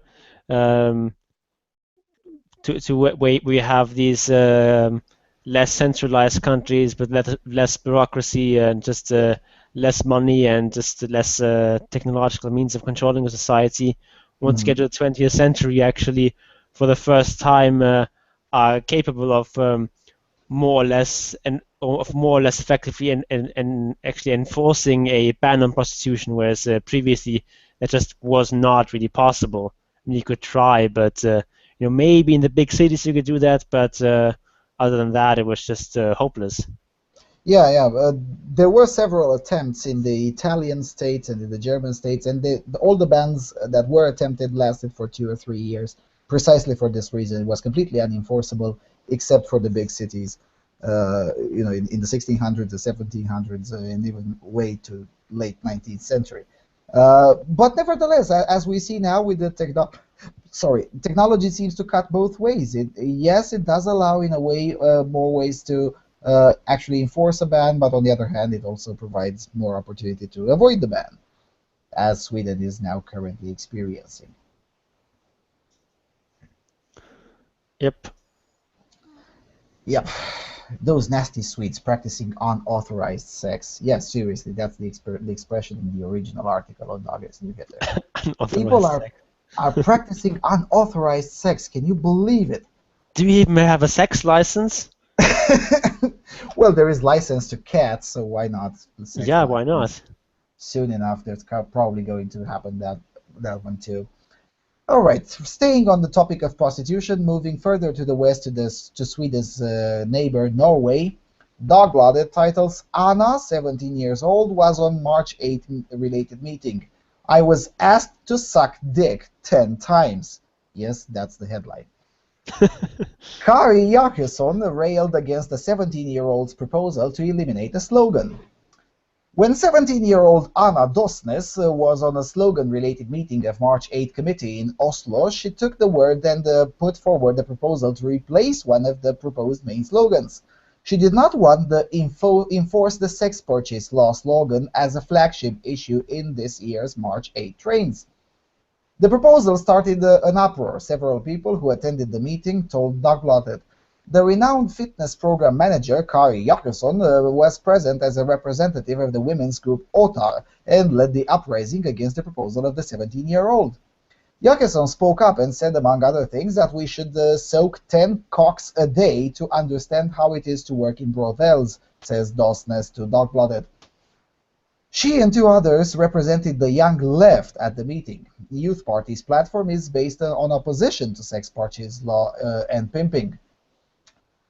where we have these less centralized countries with less bureaucracy and just less money and just less technological means of controlling a society. Once you get to the 20th century, actually, for the first time, are capable of more or less effectively and actually enforcing a ban on prostitution, whereas previously that just was not really possible. I mean, you could try, but maybe in the big cities you could do that, but other than that, it was just hopeless. Yeah. There were several attempts in the Italian states and in the German states, and all the bans that were attempted lasted for 2 or 3 years, precisely for this reason. It was completely unenforceable, except for the big cities. In the 1600s, the 1700s, and even way to late 19th century. But nevertheless, as we see now with the sorry, technology seems to cut both ways. Yes, it does allow, in a way, more ways to actually enforce a ban, but on the other hand, it also provides more opportunity to avoid the ban, as Sweden is now currently experiencing. Yep. Yep. Those nasty Swedes practicing unauthorized sex. Yes, seriously, that's the expression in the original article on Dagens Nyheter. People are practicing unauthorized sex. Can you believe it? Do you even have a sex license? Well, there is license to cats, so why not? Yeah, why not? Soon enough, there's probably going to happen that one too. All right, staying on the topic of prostitution, moving further to the west to Sweden's neighbor Norway. Dagbladet titles Anna, 17 years old, was on March 8 related meeting. I was asked to suck dick 10 times. Yes, that's the headline. Kari Jakobsson railed against the 17-year-old's proposal to eliminate the slogan. When 17-year-old Anna Dosnes was on a slogan-related meeting of March 8 committee in Oslo, she took the word and put forward the proposal to replace one of the proposed main slogans. She did not want the enforce the sex purchase law slogan as a flagship issue in this year's March 8 trains. The proposal started an uproar. Several people who attended the meeting told Dagbladet. The renowned fitness program manager, Kari Jakobsson, was present as a representative of the women's group OTAR and led the uprising against the proposal of the 17-year-old. Jakobsson spoke up and said, among other things, that we should soak 10 cocks a day to understand how it is to work in brothels, says Dosnes to Dagbladet. She and two others represented the Young Left at the meeting. The Youth Party's platform is based on opposition to sex purchase law and pimping.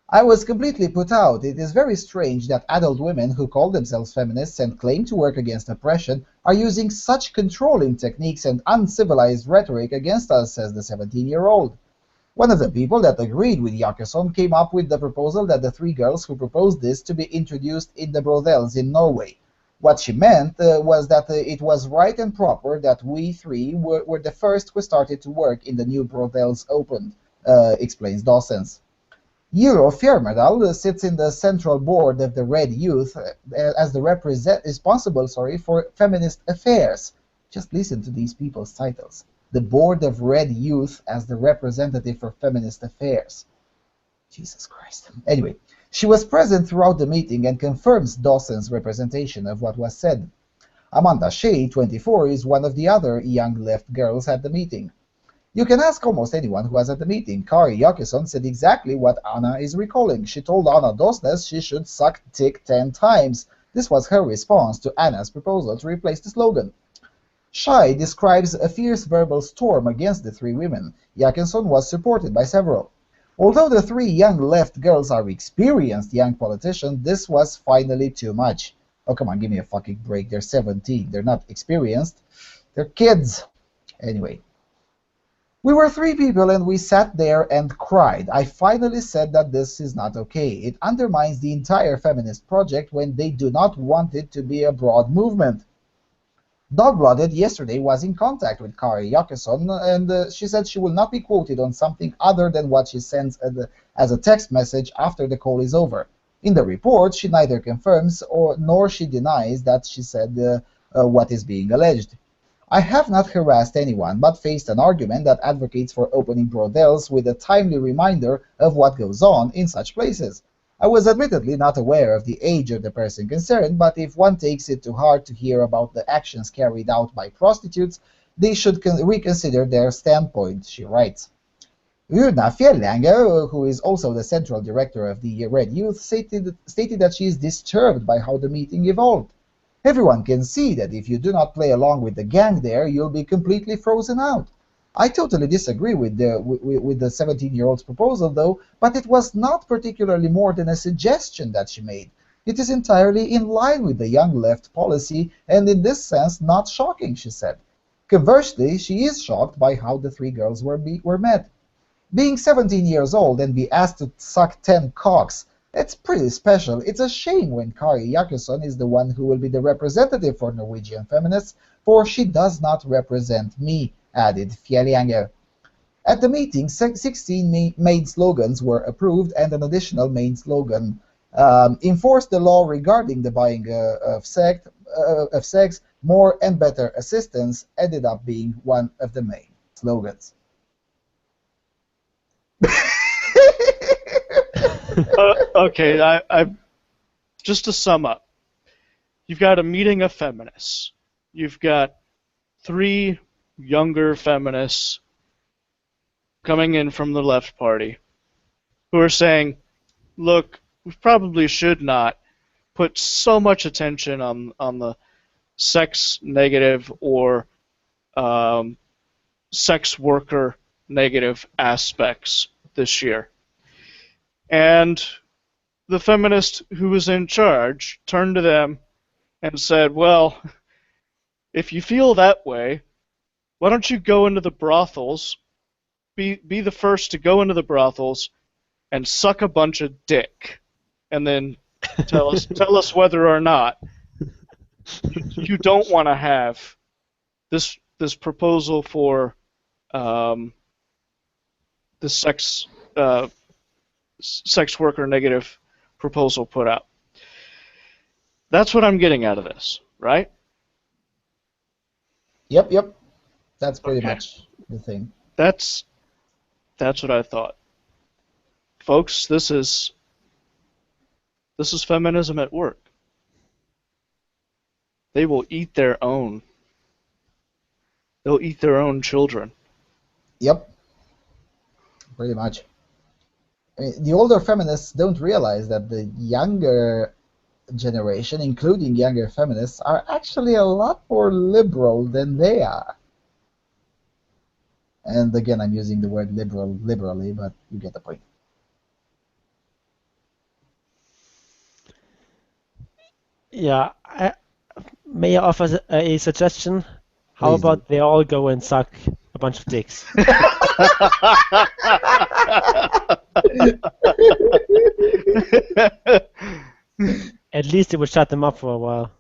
I was completely put out. It is very strange that adult women who call themselves feminists and claim to work against oppression are using such controlling techniques and uncivilized rhetoric against us, says the 17-year-old. One of the people that agreed with Jakobsson came up with the proposal that the three girls who proposed this to be introduced in the brothels in Norway. What she meant was that it was right and proper that we three were the first who started to work in the new brothels opened, explains Dawsons. Euro Fjermerdal sits in the central board of the Red Youth as the responsible for feminist affairs. Just listen to these people's titles. The board of Red Youth as the representative for feminist affairs. Jesus Christ. Anyway, she was present throughout the meeting and confirms Dawson's representation of what was said. Amanda Shea, 24, is one of the other young left girls at the meeting. You can ask almost anyone who was at the meeting. Kari Jakobsson said exactly what Anna is recalling. She told Anna Dosnes she should suck dick 10 times. This was her response to Anna's proposal to replace the slogan. Shai describes a fierce verbal storm against the three women. Jakobsson was supported by several. Although the three young left girls are experienced young politicians, this was finally too much. Oh, come on, give me a fucking break. They're 17. They're not experienced. They're kids. Anyway. We were three people and we sat there and cried. I finally said that this is not okay. It undermines the entire feminist project when they do not want it to be a broad movement. Dagbladet yesterday was in contact with Kari Jakobsson and she said she will not be quoted on something other than what she sends as a text message after the call is over. In the report, she neither confirms nor she denies that she said what is being alleged. I have not harassed anyone, but faced an argument that advocates for opening brothels with a timely reminder of what goes on in such places. I was admittedly not aware of the age of the person concerned, but if one takes it to heart to hear about the actions carried out by prostitutes, they should reconsider their standpoint, she writes. Runa Fjellange, who is also the central director of the Red Youth, stated that she is disturbed by how the meeting evolved. Everyone can see that if you do not play along with the gang there, you'll be completely frozen out. I totally disagree with the 17-year-old's proposal, though, but it was not particularly more than a suggestion that she made. It is entirely in line with the Young Left policy, and in this sense not shocking, she said. Conversely, she is shocked by how the three girls were met. Being 17 years old and be asked to suck 10 cocks, it's pretty special. It's a shame when Kari Jakobsson is the one who will be the representative for Norwegian feminists, for she does not represent me, added Fjellange. At the meeting, 16 main slogans were approved, and an additional main slogan enforced the law regarding the buying of sex. More and better assistance ended up being one of the main slogans. Okay, I just to sum up, you've got a meeting of feminists. You've got 3 younger feminists coming in from the left party who are saying, look, we probably should not put so much attention on the sex negative or sex worker negative aspects this year. And the feminist who was in charge turned to them and said, well, if you feel that way, why don't you go into the brothels, be the first to go into the brothels and suck a bunch of dick, and then tell us whether or not you don't want to have this proposal for the sex worker negative proposal put out. That's what I'm getting out of this, right? Yep. That's pretty much the thing. That's what I thought. Folks, this is feminism at work. They will eat their own. They'll eat their own children. Yep. Pretty much. I mean, the older feminists don't realize that the younger generation, including younger feminists, are actually a lot more liberal than they are. And again, I'm using the word liberal liberally, but you get the point. Yeah, may I offer a suggestion? How about they all go and suck a bunch of dicks? At least it would shut them up for a while.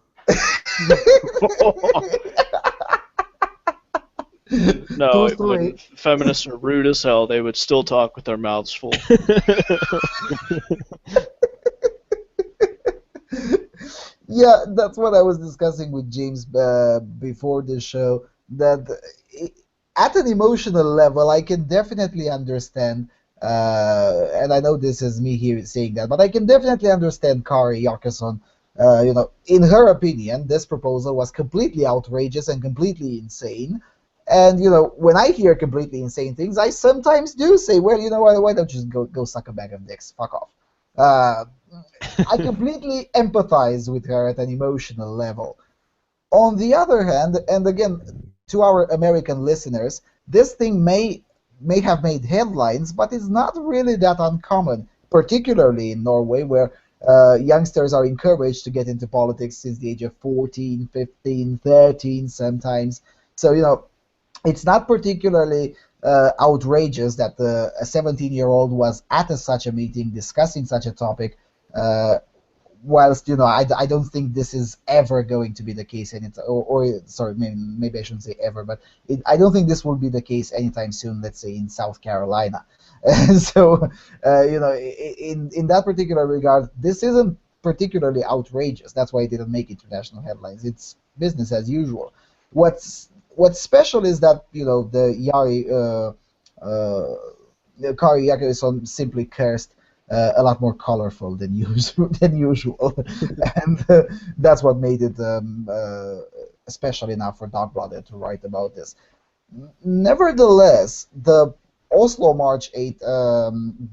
No, it wouldn't. Feminists are rude as hell. They would still talk with their mouths full. Yeah, that's what I was discussing with James before the show, that at an emotional level, I can definitely understand, and I know this is me here saying that, but I can definitely understand Kari Jakobsson. In her opinion, this proposal was completely outrageous and completely insane. And, when I hear completely insane things, I sometimes do say, well, why don't you just go suck a bag of dicks? Fuck off. I completely empathize with her at an emotional level. On the other hand, and again, to our American listeners, this thing may have made headlines, but it's not really that uncommon, particularly in Norway, where youngsters are encouraged to get into politics since the age of 14, 15, 13 sometimes. So, it's not particularly outrageous that a 17-year-old was at such a meeting discussing such a topic, whilst, I don't think this is ever going to be the case, sorry, maybe I shouldn't say ever, but I don't think this will be the case anytime soon, let's say in South Carolina. So, in that particular regard, this isn't particularly outrageous. That's why it didn't make international headlines. It's business as usual. What's special is that, the Kari Jakobsson simply cursed a lot more colorful than usual, and that's what made it special enough for Dagbladet to write about this. Nevertheless, the Oslo March 8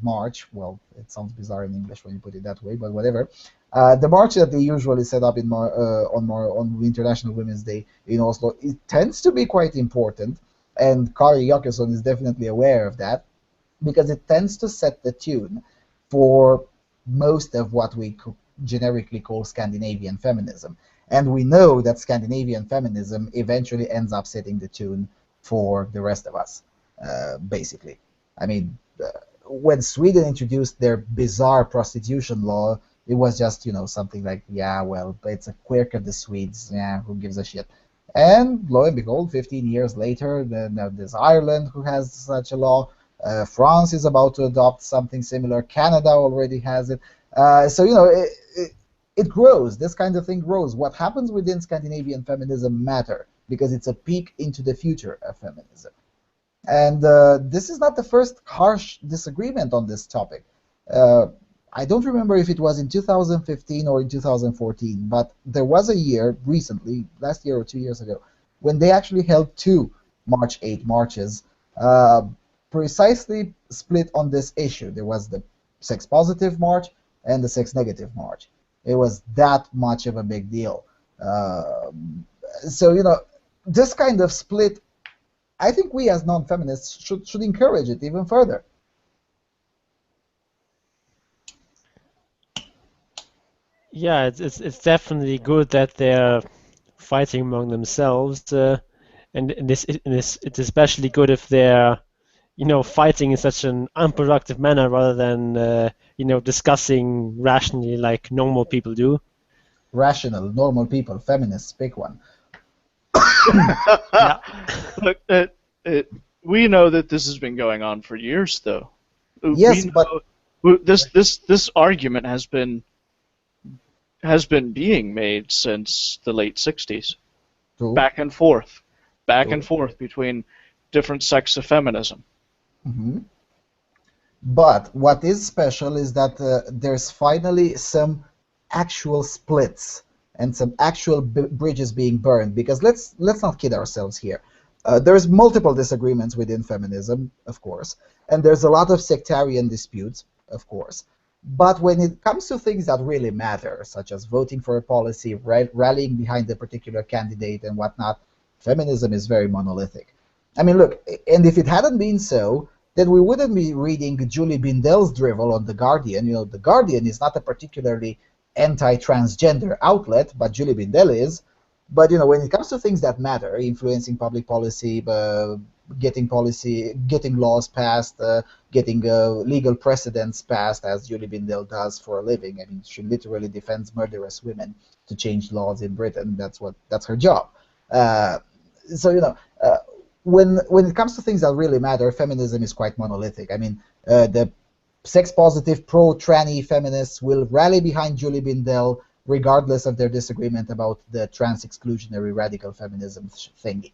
March, well, it sounds bizarre in English when you put it that way, but whatever. The march that they usually set up on International Women's Day in Oslo, it tends to be quite important, and Kari Jakobsson is definitely aware of that, because it tends to set the tune for most of what we generically call Scandinavian feminism. And we know that Scandinavian feminism eventually ends up setting the tune for the rest of us, basically. I mean, when Sweden introduced their bizarre prostitution law, it was just, something like, yeah, well, it's a quirk of the Swedes, yeah, who gives a shit? And lo and behold, 15 years later, there's Ireland who has such a law. France is about to adopt something similar. Canada already has it. So, it grows. This kind of thing grows. What happens within Scandinavian feminism matter because it's a peek into the future of feminism. And this is not the first harsh disagreement on this topic. Uh, I don't remember if it was in 2015 or in 2014, but there was a year recently, last year or 2 years ago, when they actually held two March 8 marches, uh, precisely split on this issue. There was the sex positive march and the sex negative march. It was that much of a big deal. Uh, so, this kind of split, I think we as non-feminists should encourage it even further. Yeah, it's definitely good that they're fighting among themselves, and it's especially good if they're fighting in such an unproductive manner rather than discussing rationally like normal people do. Rational, normal people, feminists, pick one. Yeah. Look, we know that this has been going on for years, though. Yes, but this argument has been being made since the late 60s. true. Back and forth True. between different sects of feminism. Mhm. But what is special is that there's finally some actual splits and some actual bridges being burned. Because let's not kid ourselves here. There's multiple disagreements within feminism, of course, and there's a lot of sectarian disputes, of course. But when it comes to things that really matter, such as voting for a policy, rallying behind a particular candidate, and whatnot, feminism is very monolithic. I mean, look, and if it hadn't been so, then we wouldn't be reading Julie Bindel's drivel on The Guardian. The Guardian is not a particularly anti-transgender outlet, but Julie Bindel is. But when it comes to things that matter, influencing public policy, getting laws passed, getting legal precedents passed, as Julie Bindel does for a living. I mean, she literally defends murderous women to change laws in Britain. That's her job. So when it comes to things that really matter, feminism is quite monolithic. I mean, the sex-positive, pro-tranny feminists will rally behind Julie Bindel regardless of their disagreement about the trans-exclusionary radical feminism thingy.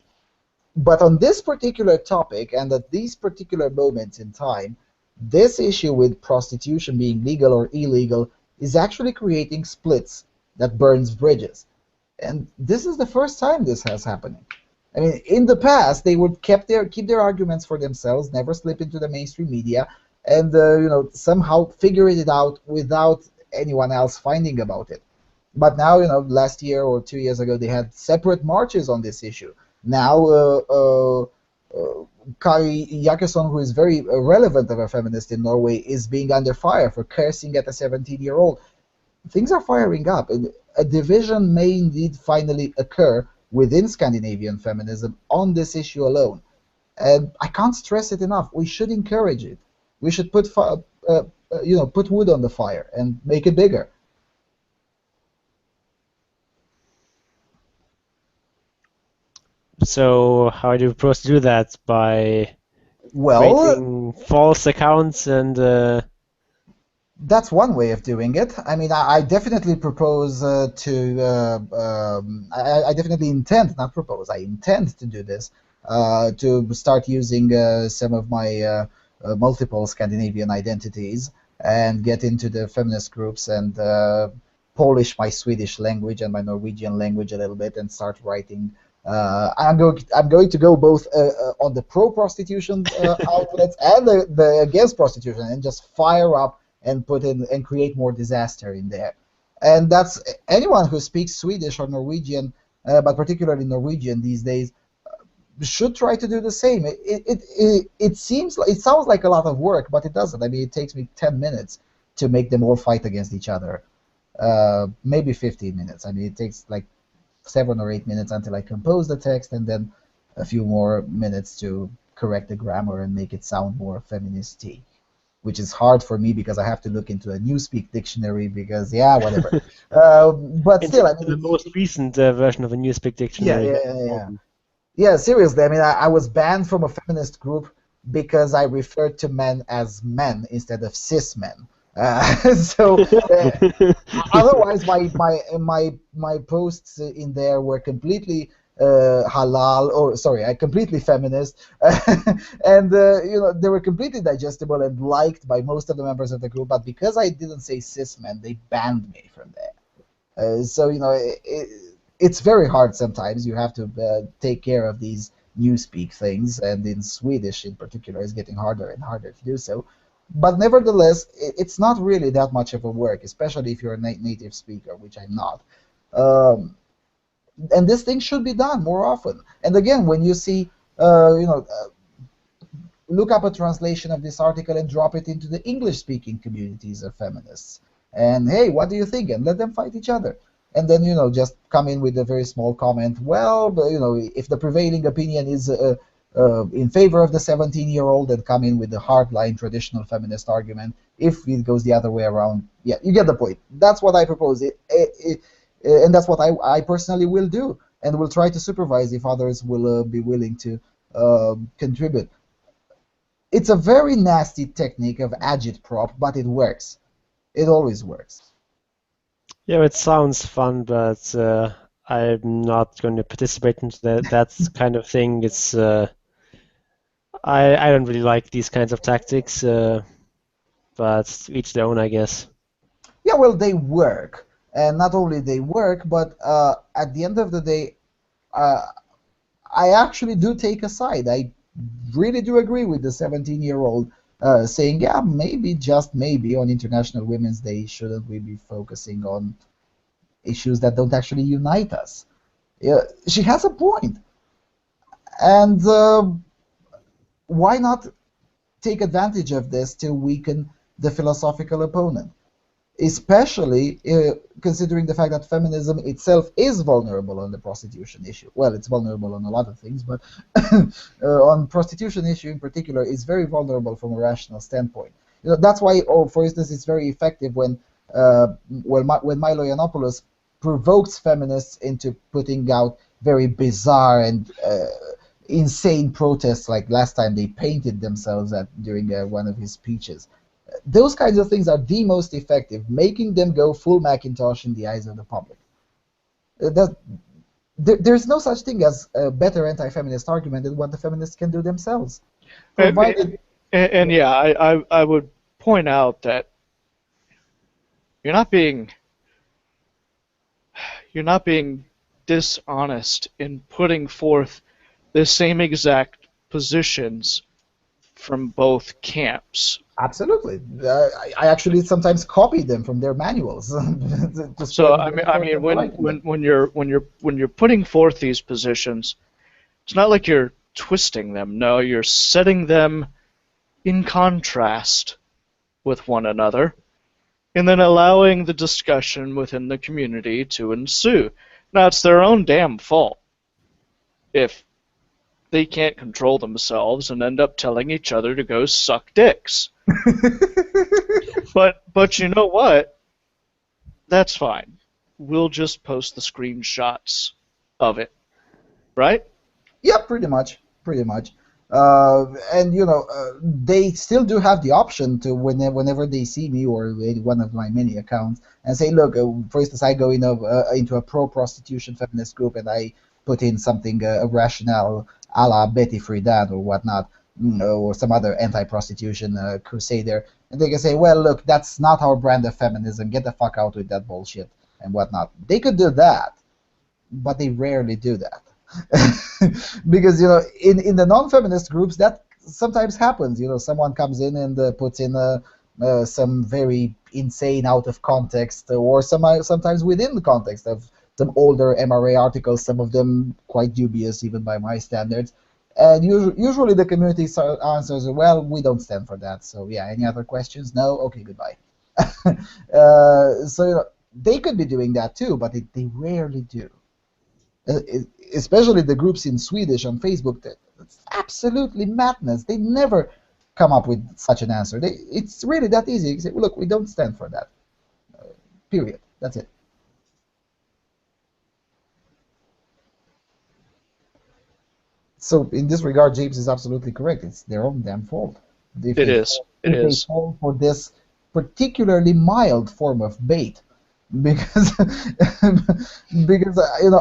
But on this particular topic, and at these particular moments in time, this issue with prostitution being legal or illegal is actually creating splits that burns bridges. And this is the first time this has happened. I mean, in the past, they would keep their arguments for themselves, never slip into the mainstream media, and somehow figure it out without anyone else finding about it. But now, last year or 2 years ago, they had separate marches on this issue. Now, Kari Jakkesson, who is very relevant of a feminist in Norway, is being under fire for cursing at a 17-year-old. Things are firing up. A division may indeed finally occur within Scandinavian feminism on this issue alone. And I can't stress it enough. We should encourage it. We should put wood on the fire and make it bigger. So how do you propose to do that? By Well, creating false accounts and that's one way of doing it. I mean, I definitely propose I definitely intend, not propose, I intend to do this, to start using some of my multiple Scandinavian identities and get into the feminist groups and polish my Swedish language and my Norwegian language a little bit and start writing. I'm going to go both on the pro-prostitution outlets and the against prostitution and just fire up and put in and create more disaster in there. And that's anyone who speaks Swedish or Norwegian, but particularly Norwegian these days, should try to do the same. It sounds like a lot of work, but it doesn't. I mean, it takes me 10 minutes to make them all fight against each other. Maybe 15 minutes. I mean, it takes like 7 or 8 minutes until I compose the text, and then a few more minutes to correct the grammar and make it sound more feministy. which is hard for me because I have to look into a Newspeak dictionary because, yeah, whatever. But still, I mean, the most recent version of a Newspeak dictionary. yeah. Yeah, seriously. I mean, I was banned from a feminist group because I referred to men as men instead of cis men. So otherwise, my posts in there were completely halal, or sorry, completely feminist, and they were completely digestible and liked by most of the members of the group. But because I didn't say cis men, they banned me from there. So it's very hard sometimes. You have to take care of these newspeak things, and in Swedish in particular, it's getting harder and harder to do so. But nevertheless, it's not really that much of a work, especially if you're a native speaker, which I'm not. And this thing should be done more often. And again, when you see, look up a translation of this article and drop it into the English-speaking communities of feminists. And hey, what do you think? And let them fight each other. And then, just come in with a very small comment. Well, but, if the prevailing opinion is in favor of the 17-year-old, and come in with the hardline traditional feminist argument. If it goes the other way around, yeah, you get the point. That's what I propose. And that's what I personally will do, and will try to supervise if others will be willing to contribute. It's a very nasty technique of agitprop, but it works. It always works. Yeah, it sounds fun, but I'm not going to participate in that kind of thing. It's I don't really like these kinds of tactics, but each their own, I guess. Yeah, well, they work, and not only they work, but at the end of the day, I actually do take a side. I really do agree with the 17-year-old saying, yeah, maybe, just maybe, on International Women's Day, shouldn't we be focusing on issues that don't actually unite us? Yeah, she has a point. And why not take advantage of this to weaken the philosophical opponent? Especially considering the fact that feminism itself is vulnerable on the prostitution issue. Well, it's vulnerable on a lot of things, but on prostitution issue in particular, is very vulnerable from a rational standpoint. That's why, for instance, it's very effective when Milo Yiannopoulos provokes feminists into putting out very bizarre and insane protests, like last time they painted themselves during one of his speeches. Those kinds of things are the most effective, making them go full Macintosh in the eyes of the public. There's no such thing as a better anti-feminist argument than what the feminists can do themselves. Provided... And yeah, I would point out that you're not being dishonest in putting forth the same exact positions from both camps. Absolutely, I actually sometimes copy them from their manuals. So I mean, when you're putting forth these positions, it's not like you're twisting them. No, you're setting them in contrast with one another, and then allowing the discussion within the community to ensue. Now, it's their own damn fault if they can't control themselves and end up telling each other to go suck dicks. But you know what? That's fine. We'll just post the screenshots of it, right? Yeah, pretty much. And they still do have the option to, whenever they see me or one of my many accounts, and say, look, for instance, I go into a pro-prostitution feminist group and I put in something, a rationale a la Betty Friedan or whatnot, or some other anti-prostitution crusader, and they can say, well, look, that's not our brand of feminism, get the fuck out with that bullshit and whatnot. They could do that, but they rarely do that. Because in the non-feminist groups that sometimes happens. Someone comes in and puts in some very insane out of context, or sometimes within the context of some older MRA articles, some of them quite dubious even by my standards. And usually the community answers, well, we don't stand for that. So yeah, any other questions? No? Okay, goodbye. So they could be doing that too, but they rarely do. Especially the groups in Swedish on Facebook, that's absolutely madness. They never come up with such an answer. It's really that easy. You say, look, we don't stand for that. Period. That's it. So in this regard, James is absolutely correct. It's their own damn fault. If It is. It if they is. fall for this particularly mild form of bait, because because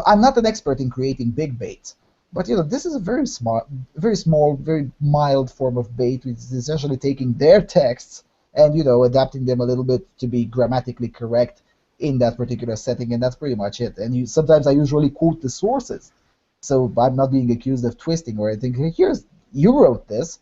I'm not an expert in creating big baits, but this is a very small, very mild form of bait, which is essentially taking their texts and adapting them a little bit to be grammatically correct in that particular setting, and that's pretty much it. And sometimes I usually quote the sources, so I'm not being accused of twisting or anything. Hey, you wrote this,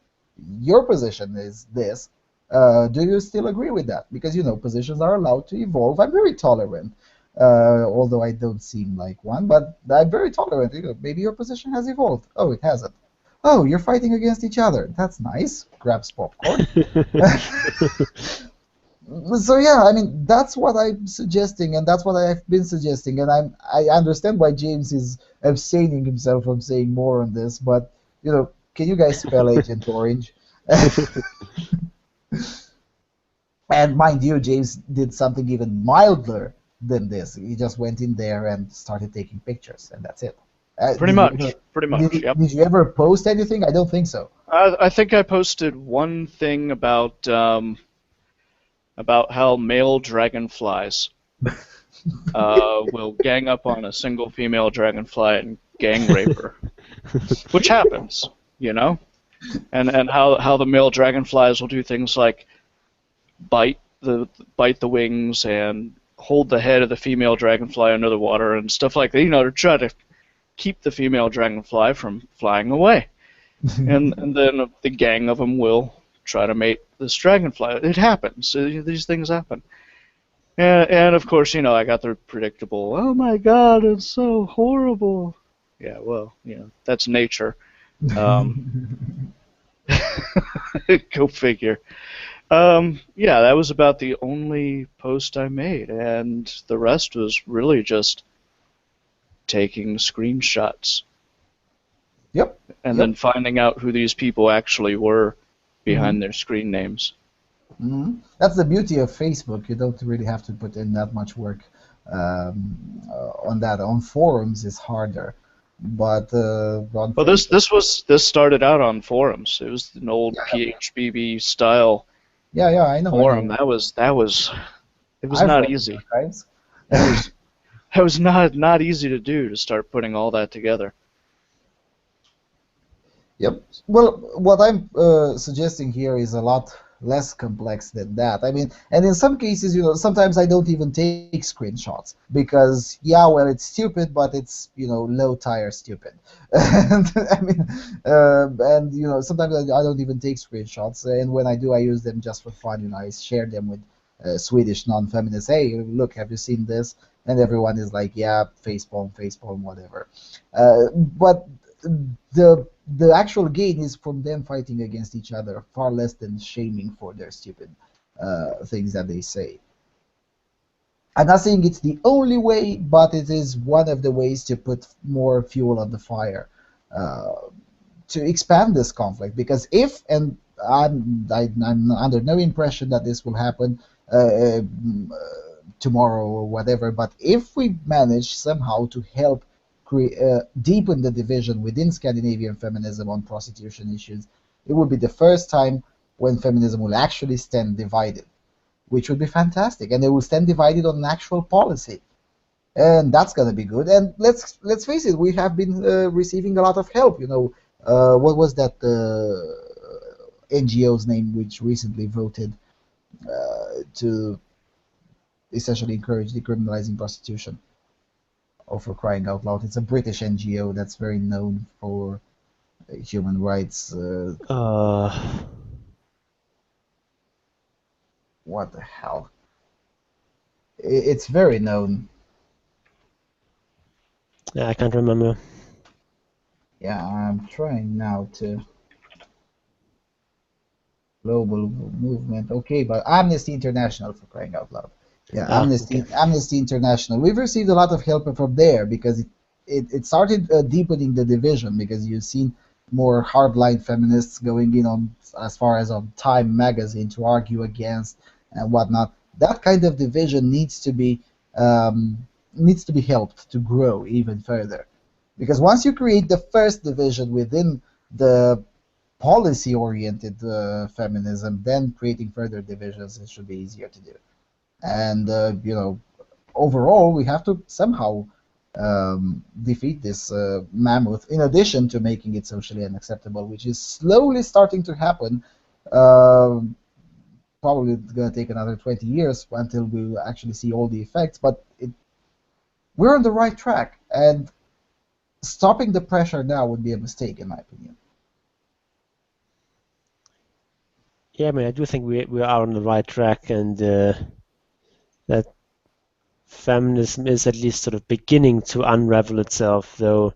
your position is this. Do you still agree with that? Because positions are allowed to evolve. I'm very tolerant, although I don't seem like one, but I'm very tolerant. Maybe your position has evolved. Oh, it hasn't. Oh, you're fighting against each other. That's nice. Grabs popcorn. So yeah, I mean that's what I'm suggesting, and that's what I've been suggesting, and I understand why James is abstaining himself from saying more on this, but can you guys spell Agent Orange? And mind you, James did something even milder than this. He just went in there and started taking pictures, and that's it. Pretty much. Yep. Did you ever post anything? I don't think so. I think I posted one thing about how male dragonflies will gang up on a single female dragonfly and gang rape her, which happens, and how the male dragonflies will do things like bite the wings and hold the head of the female dragonfly under the water and stuff like that, to try to keep the female dragonfly from flying away. and then the gang of them will try to mate this dragonfly. It happens. These things happen. And of course, I got the predictable, oh my god, it's so horrible. Yeah, well, that's nature. Go figure. Yeah, that was about the only post I made, and the rest was really just taking screenshots. Yep. And then finding out who these people actually were behind their screen names. Mm-hmm. That's the beauty of Facebook. You don't really have to put in that much work on that. On forums, it's harder. But on this started out on forums. It was an old PHBB style. Yeah, I know. Forum. That was it was not easy. That was not easy to do, to start putting all that together. Yep. Well, what I'm suggesting here is a lot less complex than that. I mean, and in some cases, sometimes I don't even take screenshots because, it's stupid, but it's, low tire stupid. And, I mean, sometimes I don't even take screenshots, and when I do, I use them just for fun. I share them with Swedish non-feminists. Hey, look, have you seen this? And everyone is like, yeah, facepalm, whatever. But the actual gain is from them fighting against each other, far less than shaming for their stupid things that they say. I'm not saying it's the only way, but it is one of the ways to put more fuel on the fire to expand this conflict. Because and I'm under no impression that this will happen tomorrow or whatever, but if we manage somehow to help deepen the division within Scandinavian feminism on prostitution issues, it would be the first time when feminism will actually stand divided, which would be fantastic, and they will stand divided on an actual policy, and that's gonna be good. And let's face it, we have been receiving a lot of help. What was that NGO's name which recently voted to essentially encourage decriminalizing prostitution? Oh, for crying out loud! It's a British NGO that's very known for human rights. What the hell? It's very known. Yeah, I can't remember. Yeah, I'm trying now to. Global movement. Okay, but Amnesty International, for crying out loud. Yeah, Amnesty International. We've received a lot of help from there because it started deepening the division, because you've seen more hardline feminists going in on as far as on Time magazine to argue against and whatnot. That kind of division needs to be helped to grow even further, because once you create the first division within the policy-oriented feminism, then creating further divisions, it should be easier to do. And overall, we have to somehow defeat this mammoth, in addition to making it socially unacceptable, which is slowly starting to happen. Probably going to take another 20 years until we actually see all the effects, but we're on the right track, and stopping the pressure now would be a mistake, in my opinion. Yeah, I mean, I do think we are on the right track, and that feminism is at least sort of beginning to unravel itself, though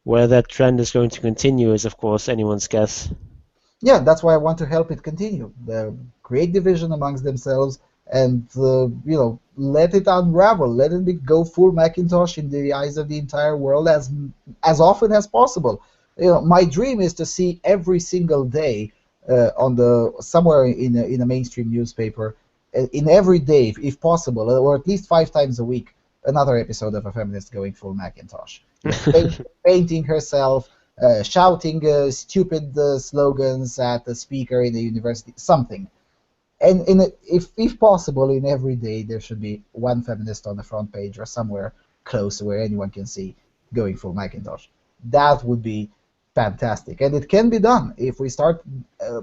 where that trend is going to continue is, of course, anyone's guess. Yeah, that's why I want to help it continue. Create division amongst themselves, and let it unravel. Let it go full Macintosh in the eyes of the entire world as often as possible. My dream is to see every single day somewhere in a mainstream newspaper, in every day, if possible, or at least 5 times a week, another episode of a feminist going full Macintosh, painting herself, shouting stupid slogans at the speaker in the university, something. And if possible, in every day there should be one feminist on the front page or somewhere close to where anyone can see going full Macintosh. That would be fantastic, and it can be done if we start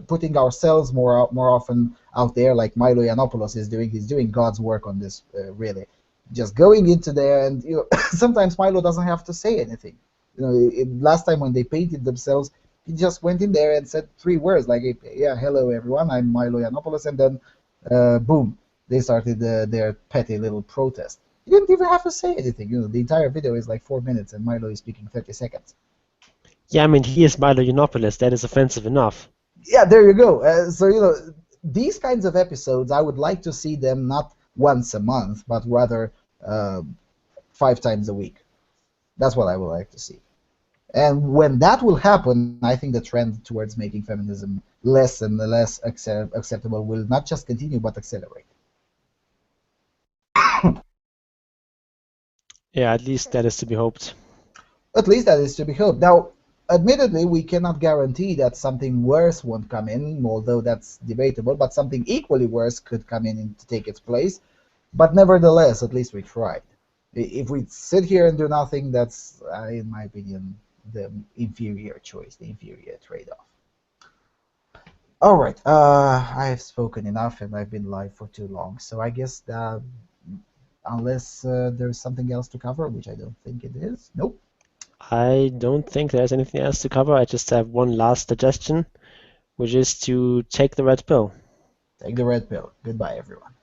putting ourselves more often out there, like Milo Yiannopoulos is doing. He's doing God's work on this, really. Just going into there, and sometimes Milo doesn't have to say anything. Last time when they painted themselves, he just went in there and said 3 words like, "Yeah, hello everyone, I'm Milo Yiannopoulos," and then boom, they started their petty little protest. He didn't even have to say anything. The entire video is like 4 minutes, and Milo is speaking 30 seconds. Yeah, I mean, he is Milo Yiannopoulos. That is offensive enough. Yeah, there you go. So these kinds of episodes, I would like to see them not once a month, but rather 5 times a week. That's what I would like to see. And when that will happen, I think the trend towards making feminism less and less acceptable will not just continue, but accelerate. Yeah, at least that is to be hoped. At least that is to be hoped. Now, admittedly, we cannot guarantee that something worse won't come in, although that's debatable, but something equally worse could come in to take its place. But nevertheless, at least we tried. If we sit here and do nothing, that's, in my opinion, the inferior choice, the inferior trade-off. All right, I have spoken enough, and I've been live for too long, so I guess unless there's something else to cover, which I don't think it is. Nope. I don't think there's anything else to cover. I just have one last suggestion, which is to take the red pill. Take the red pill. Goodbye, everyone.